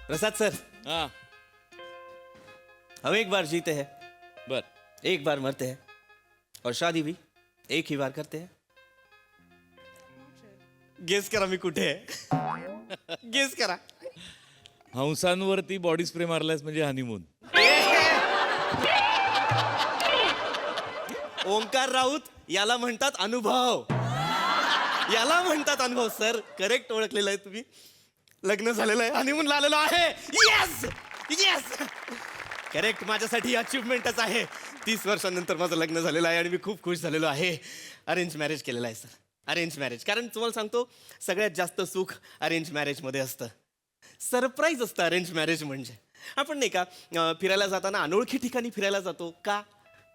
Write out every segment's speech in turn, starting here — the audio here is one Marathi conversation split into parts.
प्रसाद सर, हाँ हम एक बार जीते हैं, बर एक बार मरते हैं और शादी भी एक ही बार करते हैं. गेस करा मी कुठे आहे. गेस करा. हंसांवरती बॉडी स्प्रे मारलास म्हणजे हनीमून. ओंकार राऊत याला म्हणतात अनुभव. याला म्हणतात अनुभव. सर करेक्ट ओळखलेलं आहे तुम्ही. लग्न झालेलं आहे, हनीमून आलेलो आहे. Yes yes correct. माझ्यासाठी अचिव्हमेंटच आहे. 30 वर्षांनंतर माझं लग्न झालेलं आहे आणि मी खूप खुश झालेलो आहे. अरेंज मॅरेज केलेलं आहे सर. Arrange marriage. कारण तुम्हाला सांगतो सगळ्यात जास्त सुख अरेंज मॅरेजमध्ये असतं. सरप्राईज असतं अरेंज मॅरेज म्हणजे. आपण नाही का फिरायला जाताना अनोळखी ठिकाणी फिरायला जातो का?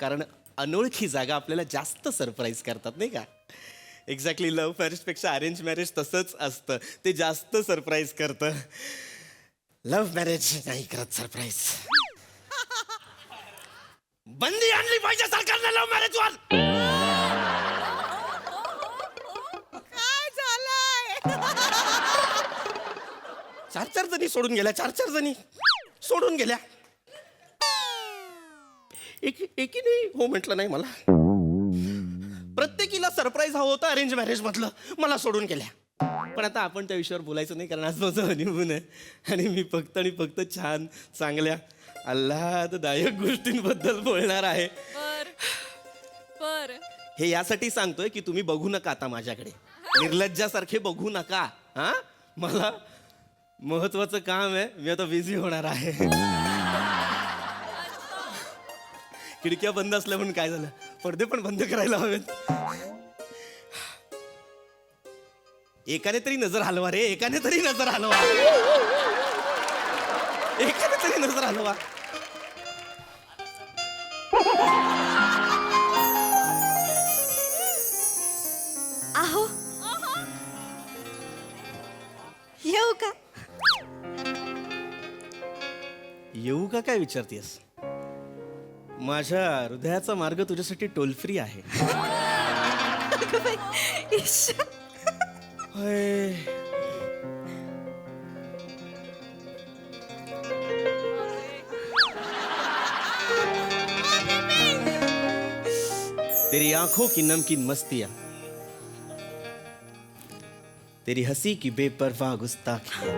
कारण अनोळखी जागा आपल्याला जास्त सरप्राईज करतात नाही का. एक्झॅक्टली लव्ह मॅरेजपेक्षा अरेंज मॅरेज तसंच असतं. ते जास्त सरप्राईज करतं. लव्ह मॅरेज नाही करत सरप्राईज. बंदी आणली पाहिजे सरकारने लव्ह मॅरेजवर. काय झालंय? 4 जणी सोडून गेल्या. 4 जणी सोडून गेल्या. एकीने हो म्हटलं नाही मला. प्रत्येकीला सरप्राईज हवं होतं अरेंज मॅरेज मधलं. मला सोडून गेल्या. पण आता आपण त्या विषयावर बोलायचं नाही कारण आज माझं हनीमून आहे आणि मी फक्त आणि फक्त छान चांगल्या आल्हाददायक गोष्टींबद्दल बोलणार आहे. बर हे यासाठी सांगतोय की तुम्ही बघू नका आता माझ्याकडे. निर्लज्जासारखे बघू नका. हा मला महत्वाचं काम आहे. मी आता बिझी होणार आहे. खिडक्या बंद असल्या म्हणून काय झालं, पडदे पण बंद करायला हवेत. एकाने तरी नजर हलवा रे. एकाने तरी नजर हलवा. एकाने तरी नजर हलवा. आहो येऊ का? येऊ का काय विचारतेस? माझ्या हृदयाचा मार्ग तुझ्यासाठी टोल फ्री आहे. इश्श. होय. तेरी आंखों की नमकीन मस्तियां, तेरी हंसी की बेपरवाह गुस्ताखियां,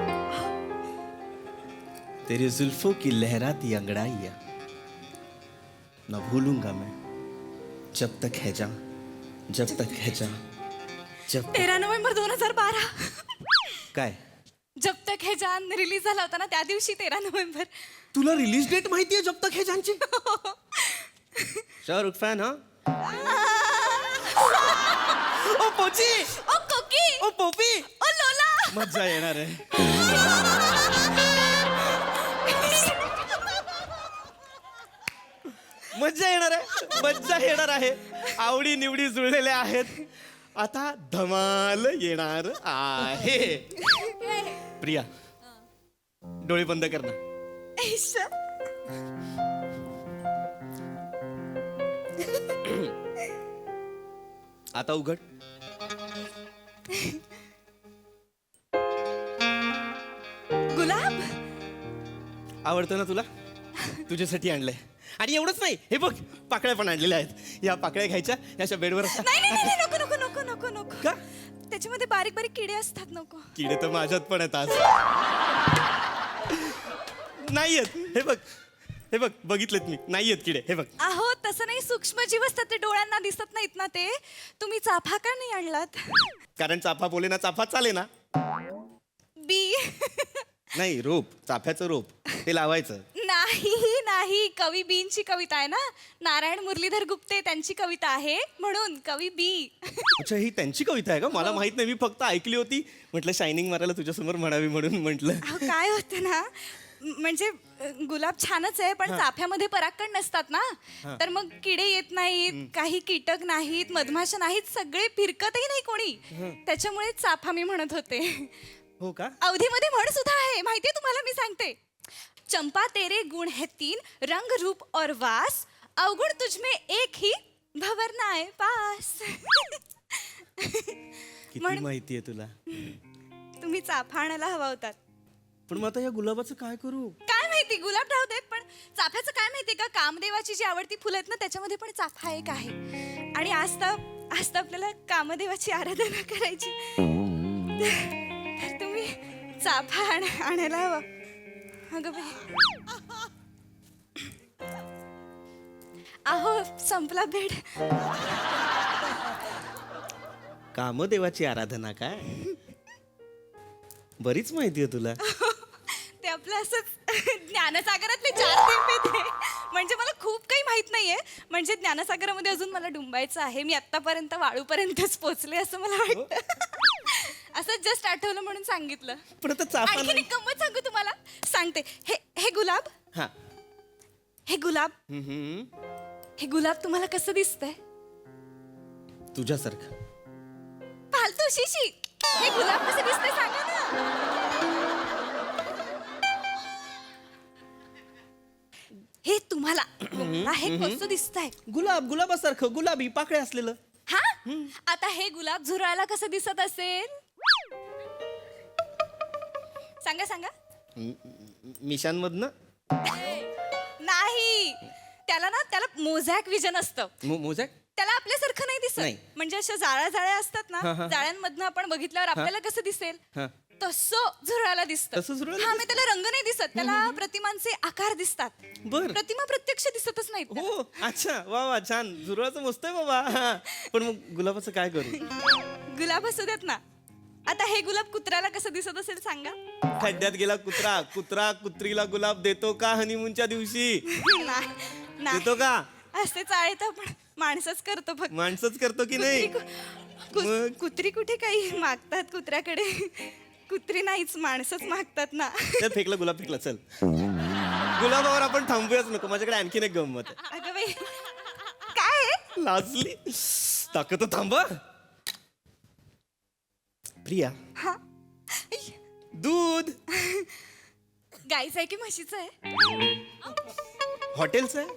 तेरी जुल्फों की लहराती अंगड़ाइयां ना भूलूंगा मैं जब तक है जान, जब तक है जान, जब तक. 13 नोव्हेंबर 2012. काय जब तक है जान रिलीज झाला होता ना त्या दिवशी 13 नोव्हेंबर. तुला रिलीज डेट माहितीये जब तक है जानची? शाहरुख फॅन हा. ओ पोची, ओ कोकी, ओ पोपी, ओ लोला. मज्जा येणार आहे. मज्जा येणार आहे. मज्जा येणार आहे. आवडी निवडी जुळलेल्या आहेत. आता धमाल येणार आहे. प्रिया डोळे बंद कर ना. इश्श. आता उघड. गुलाब. आवडतं ना तुला? तुझ्यासाठी आणलंय. आणि एवढंच नाही, हे बघ पाकळ्या पण आणलेल्या आहेत. या पाकळ्या घ्यायच्या, याच्या बेडवर असतात. नाही नाही नाही नको नको नको नको नको. का? त्याच्यामध्ये बारीक बारीक किडे असतात. नको. किडे तर माझ्यात पण आहेत आज. नाही आहेत. हे बघ, हे बघ बघितलेत मी. नाही आहेत किडे. हे बघ. आहो तसं नाही, सूक्ष्म जीव असतात ते, डोळ्यांना दिसत नाहीत ना ते. तुम्ही चाफा का नाही आणलात? कारण चाफा बोले ना चाफा चाले ना. बी. नाही, रोप, चाफ्याचं रोप ते लावायचं. नाही नाही, कवी बींची कविता आहे ना. नारायण मुरलीधर गुप्ते त्यांची कविता आहे, म्हणून कवी बी. अच्छा, ही त्यांची कविता आहे का? मला माहित नाही. मी फक्त ऐकली होती. म्हटलं शायनिंग मारायला तुझ्यासमोर म्हणावी म्हणून म्हटलं. अहो काय होतं ना, म्हणजे गुलाब छानच आहे पण चाफ्यामध्ये परागकण नसतात ना. तर मग किडे येत नाहीत, काही कीटक नाहीत, मधमाशा नाहीत, सगळे फिरकतही नाही कोणी. त्याच्यामुळे चाफा मी म्हणत होते. हो का? अवधीमध्ये म्हण सुद्धा आहे, माहितीये तुम्हाला, मी सांगते. चंपा तेरे गुण है 3, रंग रूप और वास, अवगुण तुझमें एक ही, भंवर नाय पास. किती माहितीये तुला? तुम्ही चाफा आणायला हवा होतात. पण मग आता या गुलाबाचं काय करू? काय माहिती, गुलाब राहू देत, पण चाफ्याचं काय माहिती का, कामदेवाची जी आवडती फुलं आहेत ना त्याच्यामध्ये पण चाफा एक आहे. आणि आज तर आपल्याला कामदेवाची आराधना करायची. तर तुम्ही चाफा आणायला हवं. अगं बाई, अहो संपला बेड. कामदेवाची आराधना काय? बरीच माहिती आहे तुला. ते आपलं असंच ज्ञानसागरातले 4 थेंब येते. म्हणजे मला खूप काही माहित नाहीये. म्हणजे ज्ञानसागरामध्ये अजून मला डुंबायचं आहे. मी आतापर्यंत वाळूपर्यंतच पोहोचले असं मला वाटतं. असं जस्ट आठवलं म्हणून सांगितलं. पण आता चाफा आणखीन एक गंमत सांगू तुम्हाला, सांगते. हे गुलाब, हा. हे गुलाब, हम्म. हे गुलाब तुम्हाला कसं दिसतंय? तुझ्यासारखं. फालतू शिशी. हे गुलाब कसं दिसतंय सांगा ना. हे तुम्हाला हे कसं दिसतंय? गुलाबासारखं, गुलाबी पाकळ्या असलेलं. हा, आता हे गुलाब झुरळाला कसं दिसत असेल? सांगा सांगा. मिशांमधनं. नाही, त्याला मोझॅक विजन असतं. मोजॅक. त्याला आपल्यासारखं नाही दिसत. नाही. म्हणजे अशा जाळ्या असतात ना, हा, हा. जाळ्यांमधनं आपण बघितल्यावर आपल्याला कसं दिसेल हा. तसं झुरळाला दिसतं. तसं झुरळाला हा, मग त्याला रंग नाही दिसत, त्याला प्रतिमांचे आकार दिसतात. बर. प्रतिमा प्रत्यक्ष दिसतच नाहीत त्याला. हो, अच्छा, वा वा, छान. झुरळाचं मस्त आहे बाबा. हा. पण मग गुलाबाचं काय करू? गुलाब असू देत ना. आता हे गुलाब कुत्र्याला कसं दिसत असेल सांगा. खड्ड्यात गेला कुत्रा, कुत्रा कुत्रीला गुलाब देतो का हनीमूनच्या दिवशी? नाही, देतो का? असते चाळे तर आपण माणसंच करतो फक्त. माणसंच करतो की नाही? मग? कुत्री कुठे काही मागतात कुत्र्याकडे? कुत्री नाहीच, माणसंच मागतात ना. त्यात फेकलं, गुलाब फेकला. चल, गुलाबावर आपण थांबूयाच नको. माझ्याकडे आणखीन एक गंमत आहे. अगं बाई, काय आहे? लाजली. ताकद थांबा. प्रिया, हा, दूध गाईचं आहे की म्हशीचं आहे? हॉटेलचं आहे.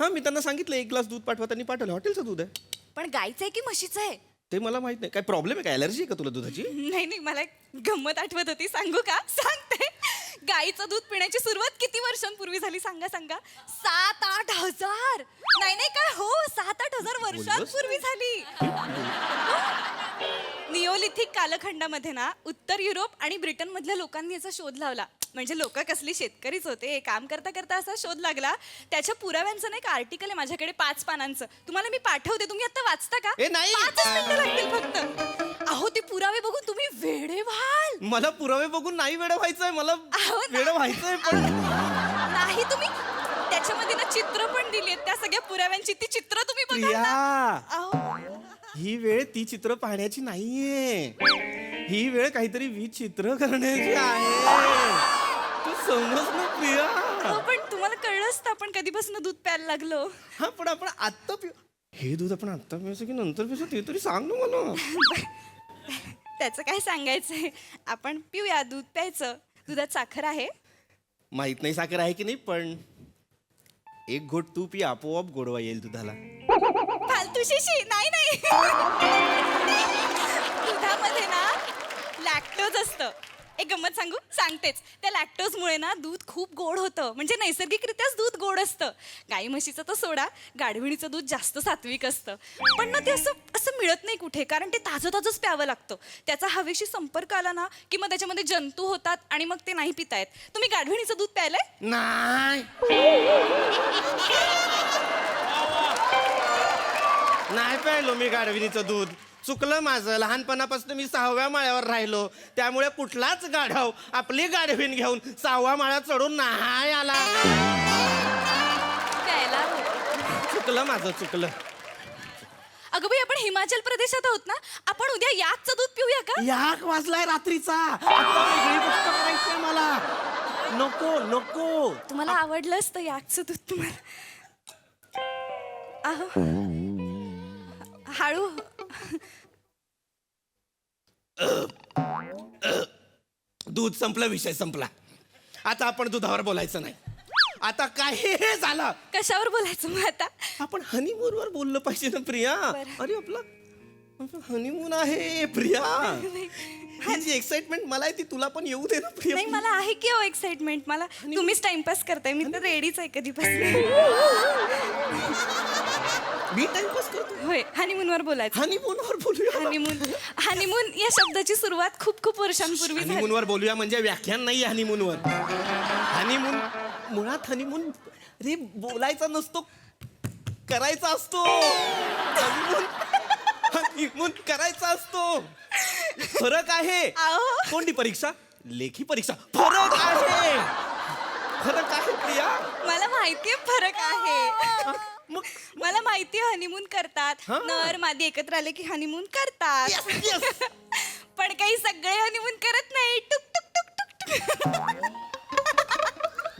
हा, मी त्यांना सांगितलं 1 ग्लास दूध पाठवा, त्यांनी पाठवलं. हॉटेलचं दूध आहे. पण गाईचं आहे की म्हशीचं आहे? ते मला माहित नाही. काय प्रॉब्लेम आहे? काय अलर्जी आहे का तुला दुधाची? नाही, मला एक गंमत आठवत होती, सांगू का? सांगते. गाईचं दूध पिण्याची सुरुवात किती वर्षांपूर्वी झाली सांगा सांगा? 7-8 हजार. नाही काय, हो, 7-8 हजार वर्षांपूर्वी झाली. निओलिथिक कालखंडामध्ये ना उत्तर युरोप आणि ब्रिटन मधल्या लोकांनी याचा शोध लावला. म्हणजे लोक कसली शेतकरीच होते. काम करता करता असा शोध लागला. त्याच्या पुराव्यांचं नाही का आर्टिकल आहे माझ्याकडे 5 पानांचं. तुम्हाला मी पाठवते, तुम्ही आता वाचता का? ए, नाही. 5 मिनिटं लागतील फक्त. अहो, ते पुरावे बघून तुम्ही वेडे व्हाल. मला पुरावे बघून नाही वेडं व्हायचंय. मला अहो, वेडं व्हायचंय पण नाही, तुम्ही त्याच्यामध्ये ना चित्र पण दिली आहेत त्या सगळ्या पुराव्यांची. ती चित्र तुम्ही बघा प्रिया, ना. अहो, ही वेळ ती चित्र पाहण्याची नाहीये. ही वेळ काहीतरी विचित्र करण्याची आहे. तू समज ना प्रिया. अहो, पण तुम्हाला कळलं असतं आपण कधीपासून दूध प्यायला लागलो. हा, पण आपण आत्ता पिऊ. हे दूध आपण आत्ता पिऊचं की नंतर पिऊचं ते तरी सांग ना मला. त्याचं काय सांगायचंय, आपण पिऊया, दूध प्यायचं. दुधात साखर आहे? माहित नाही साखर आहे की नाही, पण 1 घोट तू पी, आपोआप गोडवा येईल दुधाला. फालतू शिशी. नाही दुधामध्ये ना लॅक्टोज असतं. एक गंमत सांगू, सांगतेच. त्या लॅक्टोजमुळे ना दूध खूप गोड होतं. म्हणजे नैसर्गिकरित्याच दूध गोड असतं. गाई म्हशीचं तर सोडा, गाढविणीचं दूध जास्त सात्विक असतं. पण ना ते असं मिळत नाही कुठे, कारण ते ताजंच प्यावं लागतं. त्याचा हवेशी संपर्क आला ना की मग त्याच्यामध्ये जंतू होतात आणि मग ते नाही पिता येत. तुम्ही गाढविणीचं दूध प्यायलंय? नाही, नाही प्यायलो मी गाढविणीचं दूध. चुकलं माझं. लहानपणापासून मी 6व्या माळ्यावर राहिलो, त्यामुळे कुठलाच गाढव आपली गाढवीण घेऊन 6व्या माळ्यात चढून नाही आला. प्यायला. चुकलं माझं, चुकलं. अगं बाई, आपण हिमाचल प्रदेशात आहोत ना, आपण उद्या याकचं दूध पिऊया का? 1 वाजलाय रात्रीचा. आता वेगळी गोष्ट करायचीय मला. नको नको. तुम्हाला आवडलं असतं याकचं दूध तुम्हाला. अहो, हळू. दूध संपलं, विषय संपला. आता आपण दुधावर बोलायचं नाही. आता काही झालं, कशावर बोलायचं मग आता? आपण हनीमून वर बोललं पाहिजे ना प्रिया. बरं. अरे आपला हनीमून आहे प्रिया. ही जी एक्साइटमेंट मला आहे ती तुला पण येऊ दे ना प्रिया. नाही मला आहे की हो एक्साइटमेंट मला तुम्हीच टाइमपास करताय मी तर रेडीच आहे कधीपासून. मी टाइमपास करतो. होय हनीमूनवर बोलायचं. हनीमूनवर बोलूया. हनीमून या शब्दाची सुरुवात खूप खूप वर्षांपूर्वी झाली. हनीमूनवर बोलूया म्हणजे व्याख्यान नाही हनीमूनवर. हनीमून मुळात हनीमून रे बोलायचा नसतो, करायचा असतो. हनीमून करायचा असतो. फरक आहे. अहो. कोणती परीक्षा? लेखी परीक्षा. फरक आहे. फरक आहे प्रिया. मला माहितीये फरक आहे. मग मला माहितीये हनीमून करतात. हा. नर मादी एकत्र आले की हनीमून करतात. Yes, yes. पण काही सगळे हनीमून करत नाही. टुक टुक टुक टुक टुक.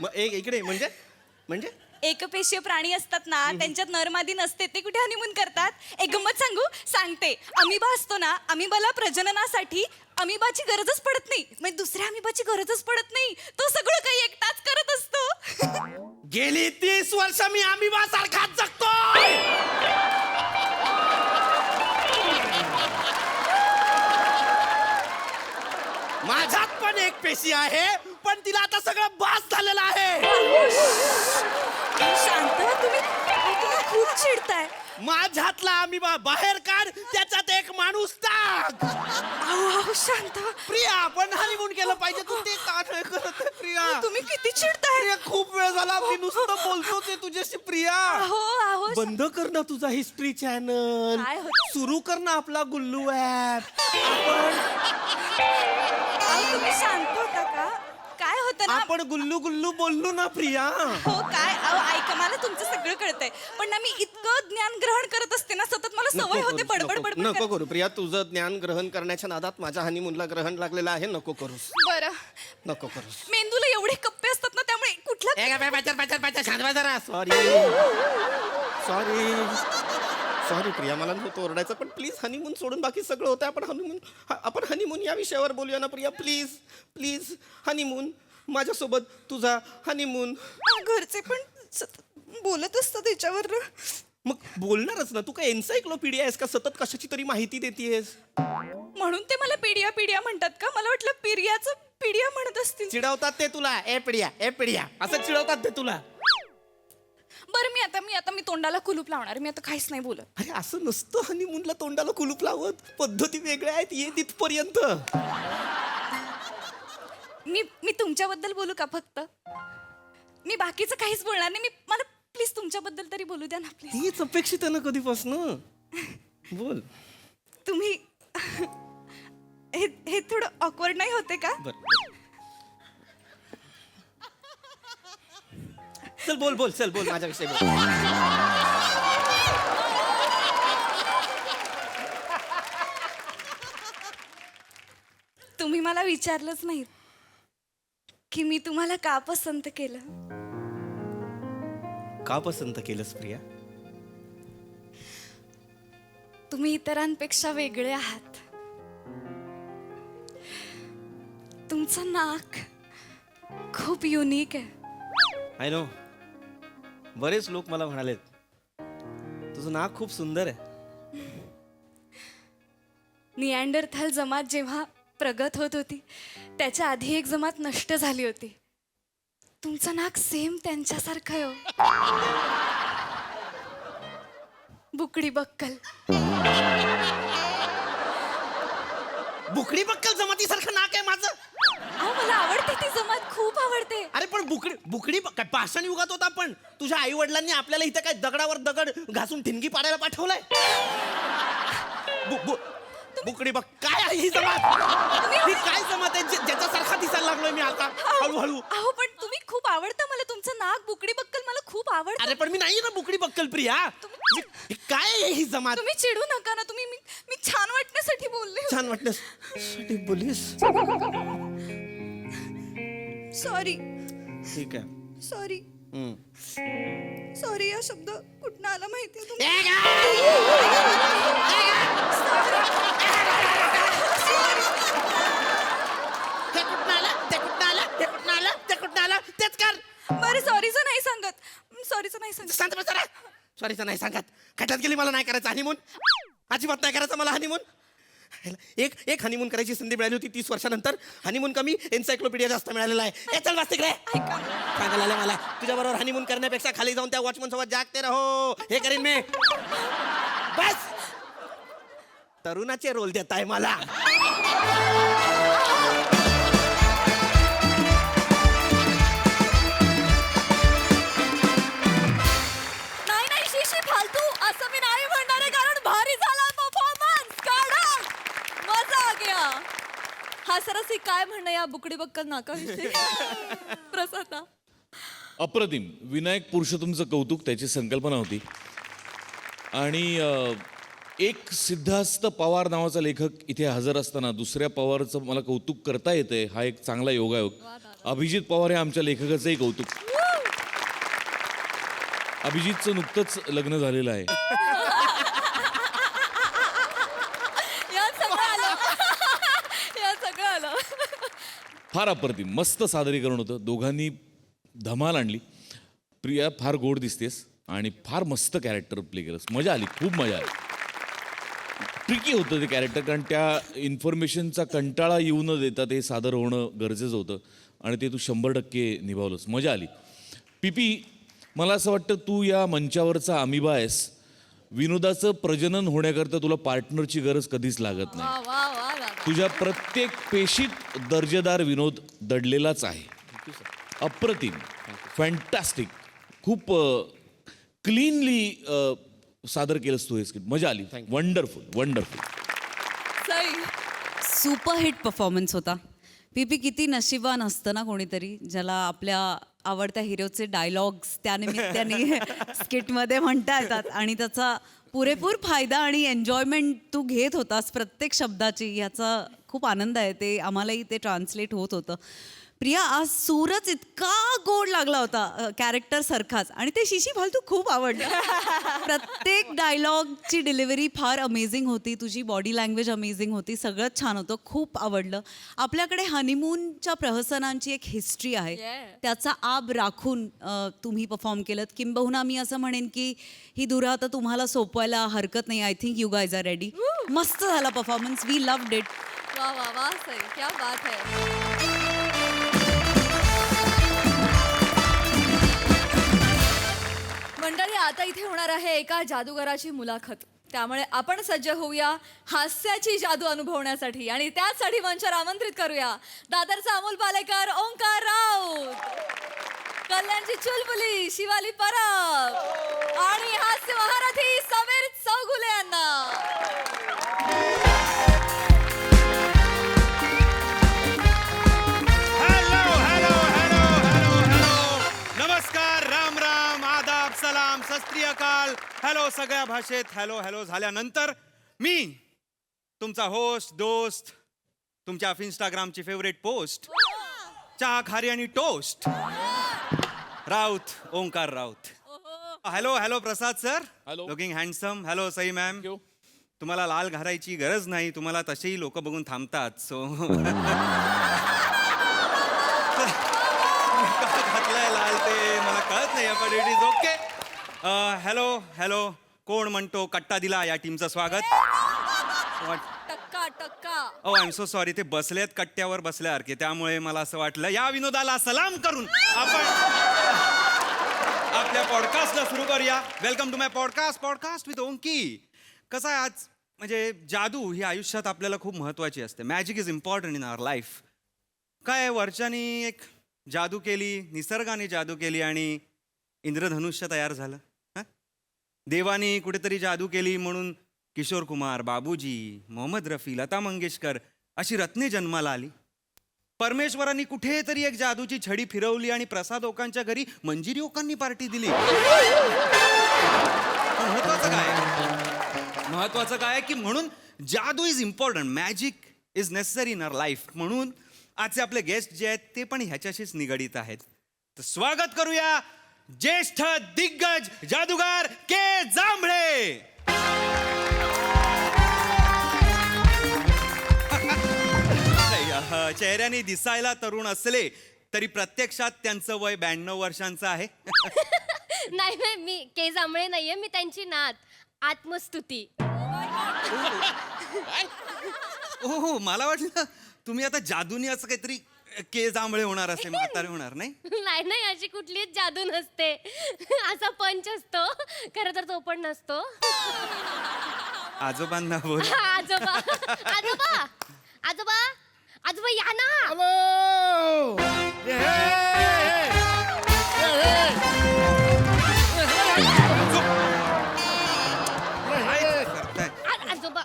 मग एक इकडे म्हणजे एकपेशीय प्राणी असतात ना त्यांच्यात नरमादी नसते ते कुठे हनीमून करतात. एक गंमत सांगते. अमिबा असतो ना अमिबाला प्रजननासाठी अमिबाची गरजच पडत नाही. म्हणजे दुसऱ्या अमिबाची गरजच पडत नाही. तो सगळं काही एकटाच करत असतो. गेली 30 वर्ष मी अमिबा सारखाच जगतोय. माझ्यात पण एक पेशी आहे पण तिला आता सगळं बास झालेलं आहे. शांत व्हा तुम्ही. तुम्ही खूप चिडताय. माझ्यातला अमिबा बाहेर काढ, त्याच्यात एक माणूस टाक. अहो शांत व्हा. प्रिया आपण हनीमून केलं पाहिजे, तू ते का नाही करत आहे, प्रिया? तुम्ही किती चिडताय. प्रिया, खूप वेळ झाला मी नुसतं बोलतोच आहे तुझ्याशी. प्रिया अहो बंद कर ना तुझा हिस्ट्री चॅनल. काय होतं? सुरू कर ना आपला गुल्लू ऍप. तुम्ही शांत होता का. काय होतं ना आपण गुल्लू गुल्लू बोललो ना प्रिया. हो काय अहो ऐका मला तुमचं सगळं कळतंय पण ना मी इतकं ज्ञान ग्रहण करत असते ना सतत मला सवय होते बडबड नको करू प्रिया. तुझं ज्ञान ग्रहण करण्याच्या नादात माझ्या हनीमूनला ग्रहण लागलेलं आहे. नको करूस, बरं नको करूस. मेंदूला एवढे कप्पे असतात ना त्यामुळे कुठला सॉरी प्रिया, मला नव्हतं ओरडायचं पण प्लीज हनीमून सोडून बाकी सगळं होतं. आपण हनीमून या विषयावर बोलूया ना प्रिया. प्लीज प्लीज हनीमून माझ्यासोबत तुझा हनीमून. घरचे पण सतत बोलत असतात त्याच्यावर. मग बोलणारच ना. तू काय एन्सायक्लोपीडिया आहेस का सतत कशाची तरी माहिती देतेस? म्हणून ते मला पिडिया म्हणतात का. मला वाटलं पिरियाचं पिडिया म्हणत असतील. चिडवतात ते तुला. ए पिडिया असं चिडवतात ते तुला. बरं मी आता तोंडाला कुलूप लावणार. मी आता काहीच नाही बोलत. अरे असं नसतं हनीमूनला तोंडाला कुलूप लावत. पद्धती वेगळ्या आहेत. ये तिथपर्यंत. मी तुमच्याबद्दल बोलू का फक्त. मी बाकीचं काहीच बोलणार नाही. मला प्लीज तुमच्याबद्दल तरी बोलू द्या ना प्लीज. हीच अपेक्षित आहे ना कधीपासून. बोल. तुम्ही हे थोडं ऑकवर्ड नाही होते का. चल बोल माझ्याविषयी बोल. तुम्ही मला विचारलंच नाही की मी तुम्हाला का पसंत केलं. का पसंत केलंस प्रिया? तुम्ही इतरांपेक्षा वेगळे आहात. तुमचं नाक खूप युनिक आहे. I know. बरेच लोक मला म्हणालेत तुझं नाक खूप सुंदर आहे. निअँडरथल जमात जेव्हा प्रगत होत होती त्याच्या आधी एक जमात नष्ट झाली होती. तुमचं नाक सेम त्यांच्यासारखं आहे हो. बुकडी बक्कल. बुकडी बक्कल जमातीसारखं नाक आहे माझं. अहो मला आवडते ती जमात खूप आवडते. अरे पण बुकडी काय पाषाण युगात होता. पण तुझ्या आई वडिलांनी आपल्याला इथे काय दगडावर दगड घासून ठिणगी पाडायला पाठवलंय. बुकडी बघ काय आहे ही जमात. ही काय जमात आहे ज्याच्यासारखा दिसायला लागलोय मी आता हळूहळू. अहो पण तुम्ही खूप आवडतं मला तुमचं नाक. बुकडी बक्कल मला खूप आवडतं. अरे पण मी नाही ना बुकडी बक्कल प्रिया. ही काय आहे ही जमात. तुम्ही चिडू नका ना. तुम्ही मी छान वाटण्यासाठी बोलले. छान वाटलं बोलीस. सॉरी ठीक आहे. सॉरी या शब्द कुठनं आला माहितीये तेच कर. बरं सॉरीचं नाही सांगत. सॉरीचं नाही सांगत. खड्ड्यात गेली. मला नाही करायचं हनीमून. अजिबात नाही करायचं मला हनीमून. एक एक हनीमून करायची संधी मिळाली होती 30 वर्षानंतर. हनीमून कमी, एन्सायक्लोपीडिया जास्त मिळालेला आहे. ए, चल वाचते रे. सांगायला आलं मला तुझ्याबरोबर हनीमून करण्यापेक्षा खाली जाऊन त्या वॉचमन सोबत जागते रहो. हे करीन मी. बस तरुणाचे रोल देताय मला. नाही नाही शिशी फालतू असं मी नाही म्हणणार आहे, कारण भारी झाला परफॉर्मन्स. कडक मजा आ गया. हा सरसी काय म्हणणं या बुकडी बक्कल नाकाविषयी प्रसादा? अप्रतिम. विनायक पुरुषोत्तमचं कौतुक, त्याची संकल्पना होती. आणि एक सिद्धार्थ पवार नावाचा लेखक इथे हजर असताना दुसऱ्या पवारचं मला कौतुक करता येतंय, हा एक चांगला योगायोग. अभिजित पवार हे आमच्या लेखकाचंही कौतुक. अभिजितचं नुकतंच लग्न झालेलं आहे. यात सगळं आलं. यात सगळं आलं. फार अप्रतिम, मस्त सादरीकरण होतं. दोघांनी धमाल आणली. प्रिया फार गोड दिसतेस आणि फार मस्त कॅरेक्टर प्ले केलंस. मजा आली, खूप मजा आली. ट्रिकी होतं ते कॅरेक्टर, कारण त्या इन्फॉर्मेशनचा कंटाळा येऊ न देता ते सादर होणं गरजेचं होतं आणि ते तू 100% निभावलंस. मजा आली. पीपी, मला असं वाटतं तू या मंचावरचा अमिबा आहेस. विनोदाचं प्रजनन होण्याकरता तुला पार्टनरची गरज कधीच लागत नाही. वा वा वा वा. तुझ्या प्रत्येक पेशीत दर्जेदार विनोद दडलेलाच आहे. अप्रतिम, फॅन्टॅस्टिक, खूप क्लीनली सादर केलंस तू हे स्क्रिप्ट. मजा आली. Wonderful wonderful. Sai superhit performance होता. पीपी, किती नशिबान असतं ना कोणीतरी ज्याला आपल्या आवडत्या हिरोचे डायलॉग्स त्यानिमित्ताने स्किटमध्ये म्हणता येतात आणि त्याचा पुरेपूर फायदा आणि एन्जॉयमेंट तू घेत होतास प्रत्येक शब्दाची. याचा खूप आनंद आहे. ते आम्हालाही ते ट्रान्सलेट होत होतं. प्रिया, आज सूरच इतका गोड लागला होता कॅरेक्टर सारखाच, आणि ते शिशी फालतू खूप आवडलं. प्रत्येक डायलॉगची डिलिव्हरी फार अमेझिंग होती. तुझी बॉडी लँग्वेज अमेझिंग होती. सगळंच छान होतं. खूप आवडलं. आपल्याकडे हनीमूनच्या प्रहसनांची एक हिस्ट्री आहे. त्याचा आब राखून तुम्ही परफॉर्म केलं. किंबहुना मी असं म्हणेन की ही धुरा आता तुम्हाला सोपवायला हरकत नाही. I think you guys are ready. मस्त झाला परफॉर्मन्स. We loved it. वा वा वा सई, क्या बात है. मंडळी, आता इथे होणार आहे एका जादूगाराची मुलाखत. त्यामुळे आपण सज्ज होऊया हास्याची जादू अनुभवण्यासाठी, आणि त्याचसाठी मंचावर आमंत्रित करूया दादरचा अमोल पालेकर, ओंकार राऊत, कल्याणची चुलबुली शिवाली परब आणि हास्य महारथी समीर चौगुले यांना. नमस्कार, राम राम, आदाब, सलाम, सत श्री अकाल, हॅलो सगळ्या भाषेत हॅलो हॅलो झाल्यानंतर मी तुमचा होस्ट, दोस्त, तुमच्या इंस्टाग्रामची फेवरेट पोस्ट, चहा खारी आणि toast, Raut, Omkar Raut. Hello hello Prasad sir, Hello. Looking handsome. Hello Sai ma'am. तुम्हाला लाल घालायची गरज नाही, तुम्हाला तसेही लोक बघून थांबतात. सो घातलंय लाल ते मला कळत नाही, पण it is okay. Hello hello, कोण म्हणतो कट्टा दिला या टीमचं स्वागत. टक्का टक्का. ओ आय एम सो सॉरी, ते बसलेत कट्ट्यावर बसल्यासारखे, त्यामुळे मला असं वाटलं या विनोदाला सलाम करून आपण आपल्या पॉडकास्टला सुरू करूया. Welcome to my podcast with Onki. कसं आहे आज, म्हणजे जादू ही आयुष्यात आपल्याला खूप महत्त्वाची असते. Magic is important in our life. काय वर्षांनी एक जादू केली, निसर्गाने जादू केली आणि इंद्रधनुष्य तयार झालं. देवानी कुठेतरी जादू केली म्हणून किशोर कुमार, बाबूजी, मोहम्मद रफी, लता मंगेशकर अशी रत्ने जन्माला आली. परमेश्वरांनी कुठेतरी एक जादूची छडी फिरवली आणि प्रसाद ओकांच्या घरी मंजिरी ओकांनी पार्टी दिली. महत्वाचं काय की म्हणून जादू is important, magic is necessary in our life. म्हणून आजचे आपले गेस्ट जे आहेत ते पण ह्याच्याशीच निगडीत आहेत. तर स्वागत करूया ज्येष्ठ दिग्गज जादूगार के जांभळे. चेहऱ्याने दिसायला तरुण असले तरी प्रत्यक्षात त्यांचं वय 92 वर्षांचं आहे. नाही नाही, मी के जांभळे नाहीये, मी त्यांची नात आत्मस्तुती. हो मला वाटलं तुम्ही आता जादूनी असं काहीतरी केस जांभळे होणार असे म्हातारे होणार नाही. नाही नाही अशी कुठलीच जादू नसते. असा पंच असतो, खरं तर तो पण नसतो. आजोबांना बोल. आजोबा आजोबा आजोबा आजोबा या ना. काय करताय? आजोबा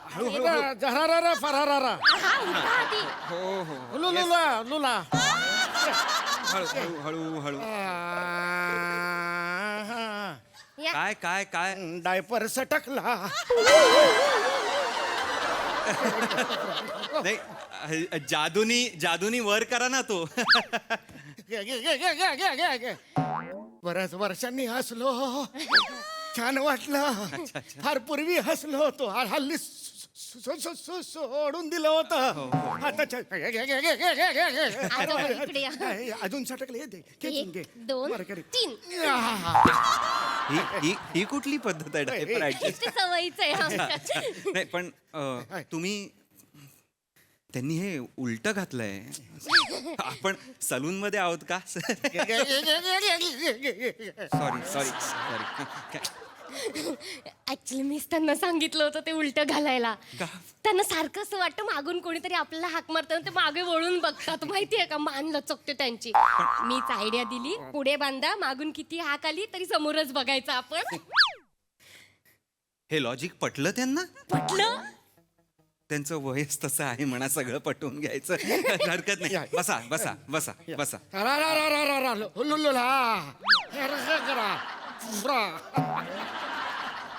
जहरारा फरारारा हा उठा आधी. हो लुला लुला हळू हळू हळू. या. काय काय काय डायपर सटकला नाही जादूनी वर करा ना तो. बऱ्याच वर्षांनी हसलो छान वाटलं फार पूर्वी हसलो होतो हल्ली सोडून दिलं होतं आता आजोबा इकडे या. अजून सटकले एक, दोन, तीन. ही कुठली पद्धत आहे डायपर ऍडजस्ट? नुसती सवयीच आहे आमच्या. नाही पण तुम्ही त्यांनी हे उलट घातलंय. आपण सलून मध्ये आहोत का? सॉरी ऍक्च्युली मीच त्यांना सांगितलं होतं ते उलट घालायला. त्यांना सारखं असं वाटतं मागून कोणीतरी आपल्याला हाक मारताना ते मागे वळून बघतात. माहितीये का मान लचकते त्यांची. मीच आयडिया दिली, पुढे बांधा, मागून किती हाक आली तरी समोरच बघायचं आपण. हे लॉजिक पटलं त्यांना? पटलं. त्यांचं वयच तसं आहे म्हणा, सगळं पटवून घ्यायचं हरकत नाही. बसा बसा बसा बसा.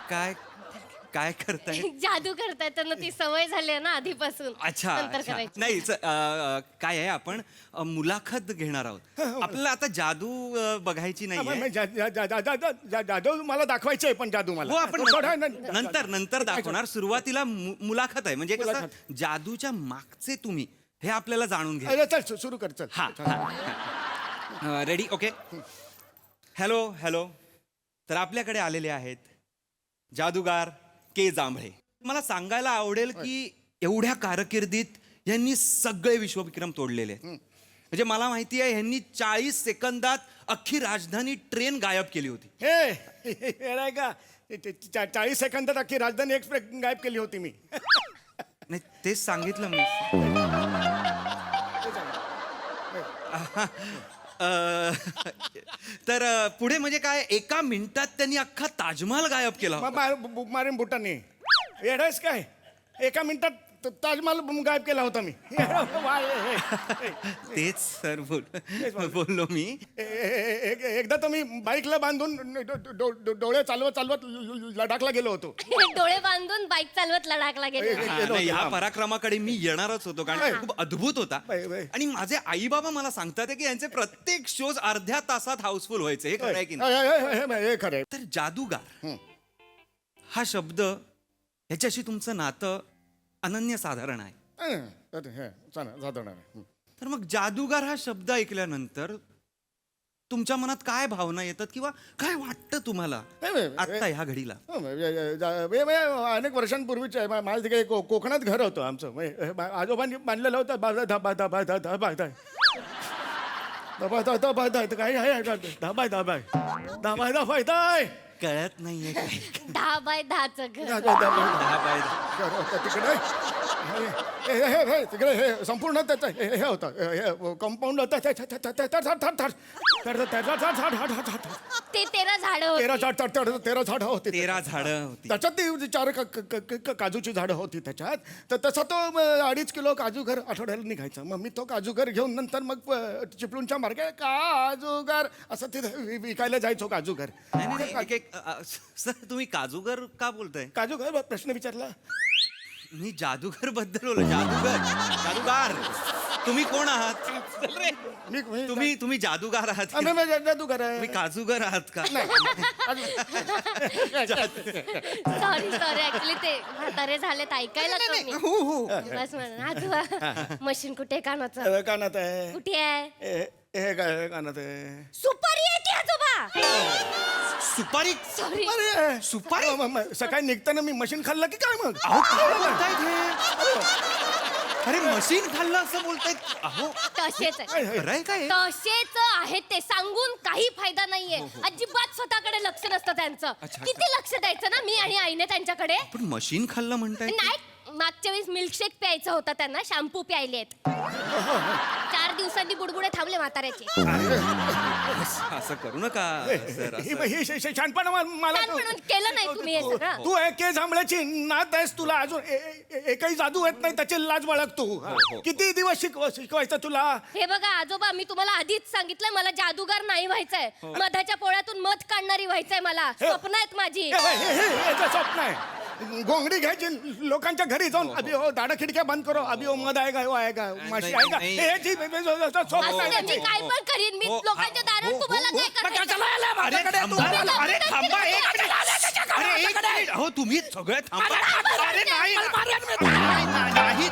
काय काय करताय? जादू करताय, त्यांना ती सवय झाली आहे ना आधीपासून. अच्छा नंतर अच्छा. करायची. नाही काय आहे, आपण मुलाखत घेणार आहोत. आपल्याला आता जादू बघायची नाही. जादू मला दाखवायचंय पण जादू मला हो आपण नंतर दाखवणार. सुरुवातीला मुलाखत आहे, म्हणजे कसं जादूच्या मागचे तुम्ही हे आपल्याला जाणून घ्या. चल सुरू कर चल. हा रेडी ओके. Hello hello. तर आपल्याकडे आलेले आहेत जादूगार के जांभळे. मला सांगायला आवडेल की एवढ्या कारकिर्दीत यांनी सगळे विश्वविक्रम तोडलेले आहेत. म्हणजे मला माहिती आहे यांनी 40 सेकंदात अख्खी राजधानी ट्रेन गायब केली होती. हे नाही का 40 सेकंदात अख्खी राजधानी एक्सप्रेस गायब केली होती मी. नाही तेच सांगितलं मी. तर पुढे म्हणजे काय, एका मिनिटात त्यांनी अख्खा ताजमहाल गायब केला होता. मारेन बुटाने येडायस काय एका मिनिटात ताजमहाल गायब केला होता मी. तेच सर बोललो मी. एकदा तर मी बाईकला बांधून डोळे चालवत लडाखला गेलो होतो. डोळे बांधून बाईक चालवत लडाखला गेले. नाही, या पराक्रमाकडे मी येणारच होतो कारण तो खूप अद्भुत होता. आणि माझे आई बाबा मला सांगतात की यांचे प्रत्येक शोज अर्ध्या तासात हाऊसफुल व्हायचे. हे खरं आहे की नाही? हे खरंय. तर जादूगार हा शब्द ह्याच्याशी तुमचं नातं अनन्यसाधारण आहे. तर मग जादूगार हा शब्द ऐकल्यानंतर तुमच्या मनात काय भावना येतात किंवा काय वाटतं तुम्हाला आत्ता ह्या घडीला? अनेक वर्षांपूर्वीच आहे. माझं तिकडे कोकणात घर होतं आमचं. आजोबांनी बांधलेलं होतं काय धाबाय कळत नाहीये काय? 10 बाय 10चं घर. 10 बाय 10. तिकडे हे संपूर्ण त्याचं हे होतं कंपाऊंड होतं. ते 13 झाडं होती. 13 झाडं होती. 13 झाडं होती. त्याच्यात ती 4 काजूची झाडं होती त्याच्यात. तर तसा तो 2.5 किलो काजूगर आठवड्याला निघायचा. मग मी तो काजूगर घेऊन नंतर मग चिपळूणच्या मार्गे काजूगर असं तिथे विकायला जायचो काजूगर. नाही, सर तुम्ही काजूगर का बोलताय? काजूगर प्रश्न विचारला मी जादूगर बद्दल बोललो. जादूगार तुम्ही कोण आहात? तुम्ही जादूगार आहात? जादूगर आहे. तुम्ही काजूगर आहात का? सॉरी ऍक्च्युली ते म्हातारे झालेत ऐकायला कमी. बस म्हणा. आजोबा मशीन कुठे कानाचं? कानात आहे. कुठे आहे? हे काय कानात आहे. सुपारी आहे की आजोबा सुपारी सॉरी अरे सुपारी? सकाळी निघताना मी मशीन खाल्लं की काय मग अहो काय बोलतायत हे? अरे मशीन खाल्लं असं बोलतायत अहो तसेच आहे खरं आहे काय हे? तसेच आहेत ते सांगून काही फायदा नाहीये अजिबात स्वतःकडे लक्ष नसतं त्यांचं अच्छा. किती लक्ष द्यायचं ना मी आणि आईने त्यांच्याकडे पण मशीन खाल्लं म्हणताय नाही मागच्या वेळेस मिल्कशेक प्यायचा होता त्यांना शॅम्पू प्यायलेत 4 दिवसांनी बुडबुडे थांबले म्हाताऱ्याचे असं करू नका सर ही शहाणपण मला म्हणून केलं नाही तुम्ही हे सगळं तू एके जांभळ्याची नात आहेस तुला अजून एकही जादू येत नाही त्याची लाज बाळग तू किती दिवस शिकवायचं तुला हे बघा आजोबा मी तुम्हाला आधीच सांगितलंय मला जादूगार नाही व्हायचंय मधाच्या पोळ्यातून मध काढणारी व्हायचंय मला स्वप्न आहेत माझी याचं स्वप्न आहे गोंगडी घ्यायची लोकांच्या घरी जाऊन अभि हो दाडा खिडक्या बंद करो अभि हो मध आहे का हो आहे का माशी आहे का नाही. हे जी स्वप्न असं आहे नाही, मी त्याचे. काय पण करीन मी लोकांच्या दारात तुम्हाला काय मग करायचं कशाला आला माझ्याकडे तू? अरे थांबा एक मिनिट. अरे एक मिनिट हो तुम्ही सगळे थांबा अरे नाही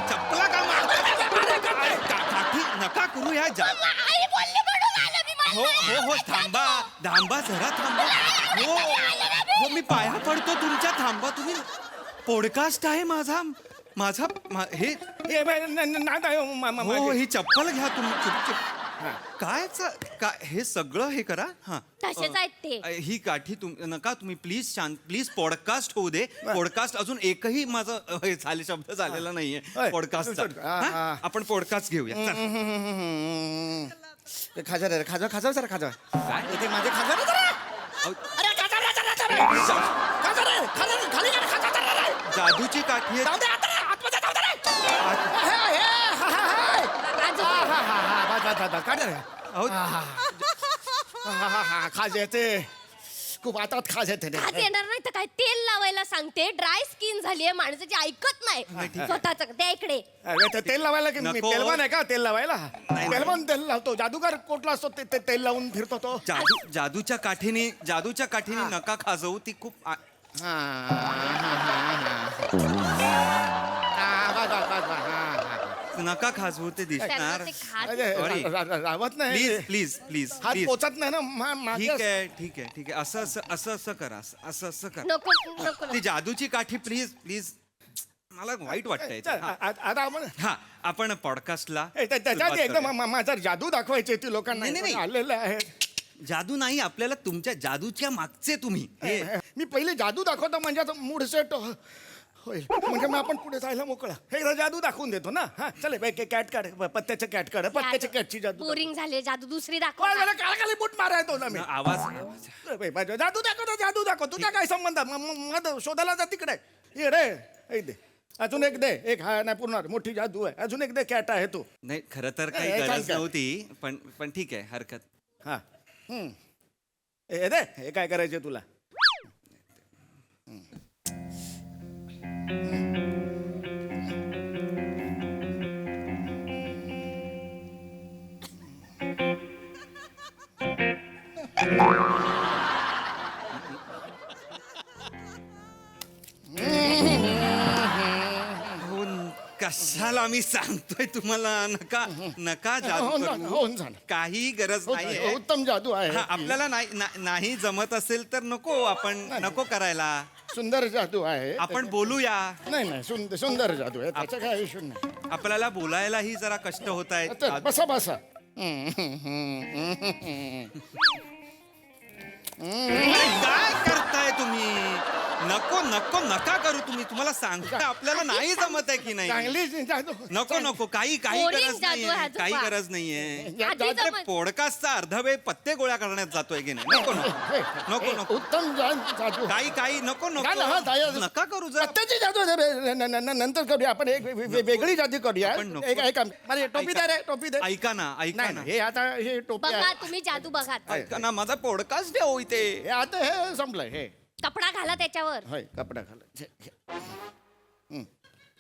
चप्पला का काठी नका करू ह्या आई बोलली म्हणून आलं मी मला हो हो हो थांबा थांबा जरा थांबा हो हो मी पाया पडतो तुमच्या थांबा तुम्ही पॉडकास्ट आहे माझा हे हे नाद आहे हो ही चप्पल घ्या तुम्ही चुपचुप काय हे सगळं हे करा हा तसेच आहेत ते ही काठी नका तुम्ही प्लीज शांत प्लीज पॉडकास्ट होऊ दे पॉडकास्ट अजून एकही माझं हे झाले शब्द झालेला नाहीये होय. पॉडकास्टचा आपण पॉडकास्ट घेऊया चल. खाजा रे खाजा जरा खाजा काय? इथे माझे खाजा रे जरा अहो, अरे खाजा रे खाली खाजा रे जादूची काठी जाऊ आहे दे आता रे, आतमध्ये जाऊ दे रे. काढ रे अहो, खाज येते खूप आतात खाज येते रे. आज येणार नाही तर काय तेल लावायला सांगते ड्राय स्किन झालीये माणसाची ऐकत नाही स्वतःच त्या इकडे अरे ते तेल लावायला की मी नको. तेलवान आहे का तेल लावायला तेलवान तेल लावतो जादूगार कुठला असतो ते तेल लावून फिरतो तो जादूच्या काठीने नका खाजवू ती खूप नका खाजवू ते त्यांना दिसणार ते खात Sorry. रावत नाही प्लीज प्लीज प्लीज हात प्लीज पोचत नाही ना मागे ठीक आहे असं करा असं करा नको नको ती जादूची काठी प्लीज प्लीज मला वाईट वाटतंय चल, आता आपण हा आपण पॉडकास्टला त्याच्यात एकदम माझा जादू दाखवायची ती लोकांना नाही, नाही, नाही. आलेलं आहे जादू नाही आपल्याला तुमच्या जादूच्या मागचे तुम्ही हे मी पहिले जादू दाखवतो म्हणजे आता मूड सेट होईल म्हणजे मग आपण पुढे जायला मोकळा हे जादू दाखवून देतो ना हा चले कॅट काढ पत्त्याचं कॅट काढ पत्त्याच्या कॅटची जादू बोरिंग झाले जादू दुसरी दाखव काय झालं काळखाली बूट मारायचो ना मी आवाज जादू दाखव तुझा काय संबंध मग शोधायला जा तिकडे ये रे हे दे अजून एक दे एक हा नाही पूर्ण मोठी जादू आहे अजून एक दे कॅट आहे तू नाही खरं तर काही हे, गरज काय? नव्हती पण ठीक आहे हरकत हा हे दे हे काय करायचे तुला हो, कशाला मी सांगतोय तुम्हाला नका जादू होऊन करू. जाणार, होऊन जाणार. काही गरज नाहीये उत्तम जादू हा, आहे आपल्याला नाही जमत असेल तर आपण नको करायला सुंदर जादू आहे आपण बोलूया नाही सुंदर जादू आहे त्याचा काय इशू नाही आपल्याला बोलायलाही जरा कष्ट होत चल, आहेत बसा काय करताय तुम्ही नका करू तुम्हाला सांगता आपल्याला नाही जमत आहे की नाही चांगली जादू नको काही Boring गरज जादू नाहीये आहे आजोबा. काही गरज नाहीये आधी जमत. पॉडकास्टचा अर्धा वेळ पत्ते गोळ्या करण्यात जातोय की नाही नको उत्तम जादू काही नको काय ना, हा, जाय- नका करू जरा पत्त्याची जादू आहे रे. नंतर करूया आपण एक वेगळी जादू करूया आपण नको. एक माझी टोपी दे रे टोपी दे ऐका ना नाही हे आता हे टोपी बघा आहे तुम्ही जादू बघा ऐका ना माझा पॉडकास्ट आहे हो इथे हे आता हे संपलंय हे कपडा घाला त्याच्यावर होय कपडा घाल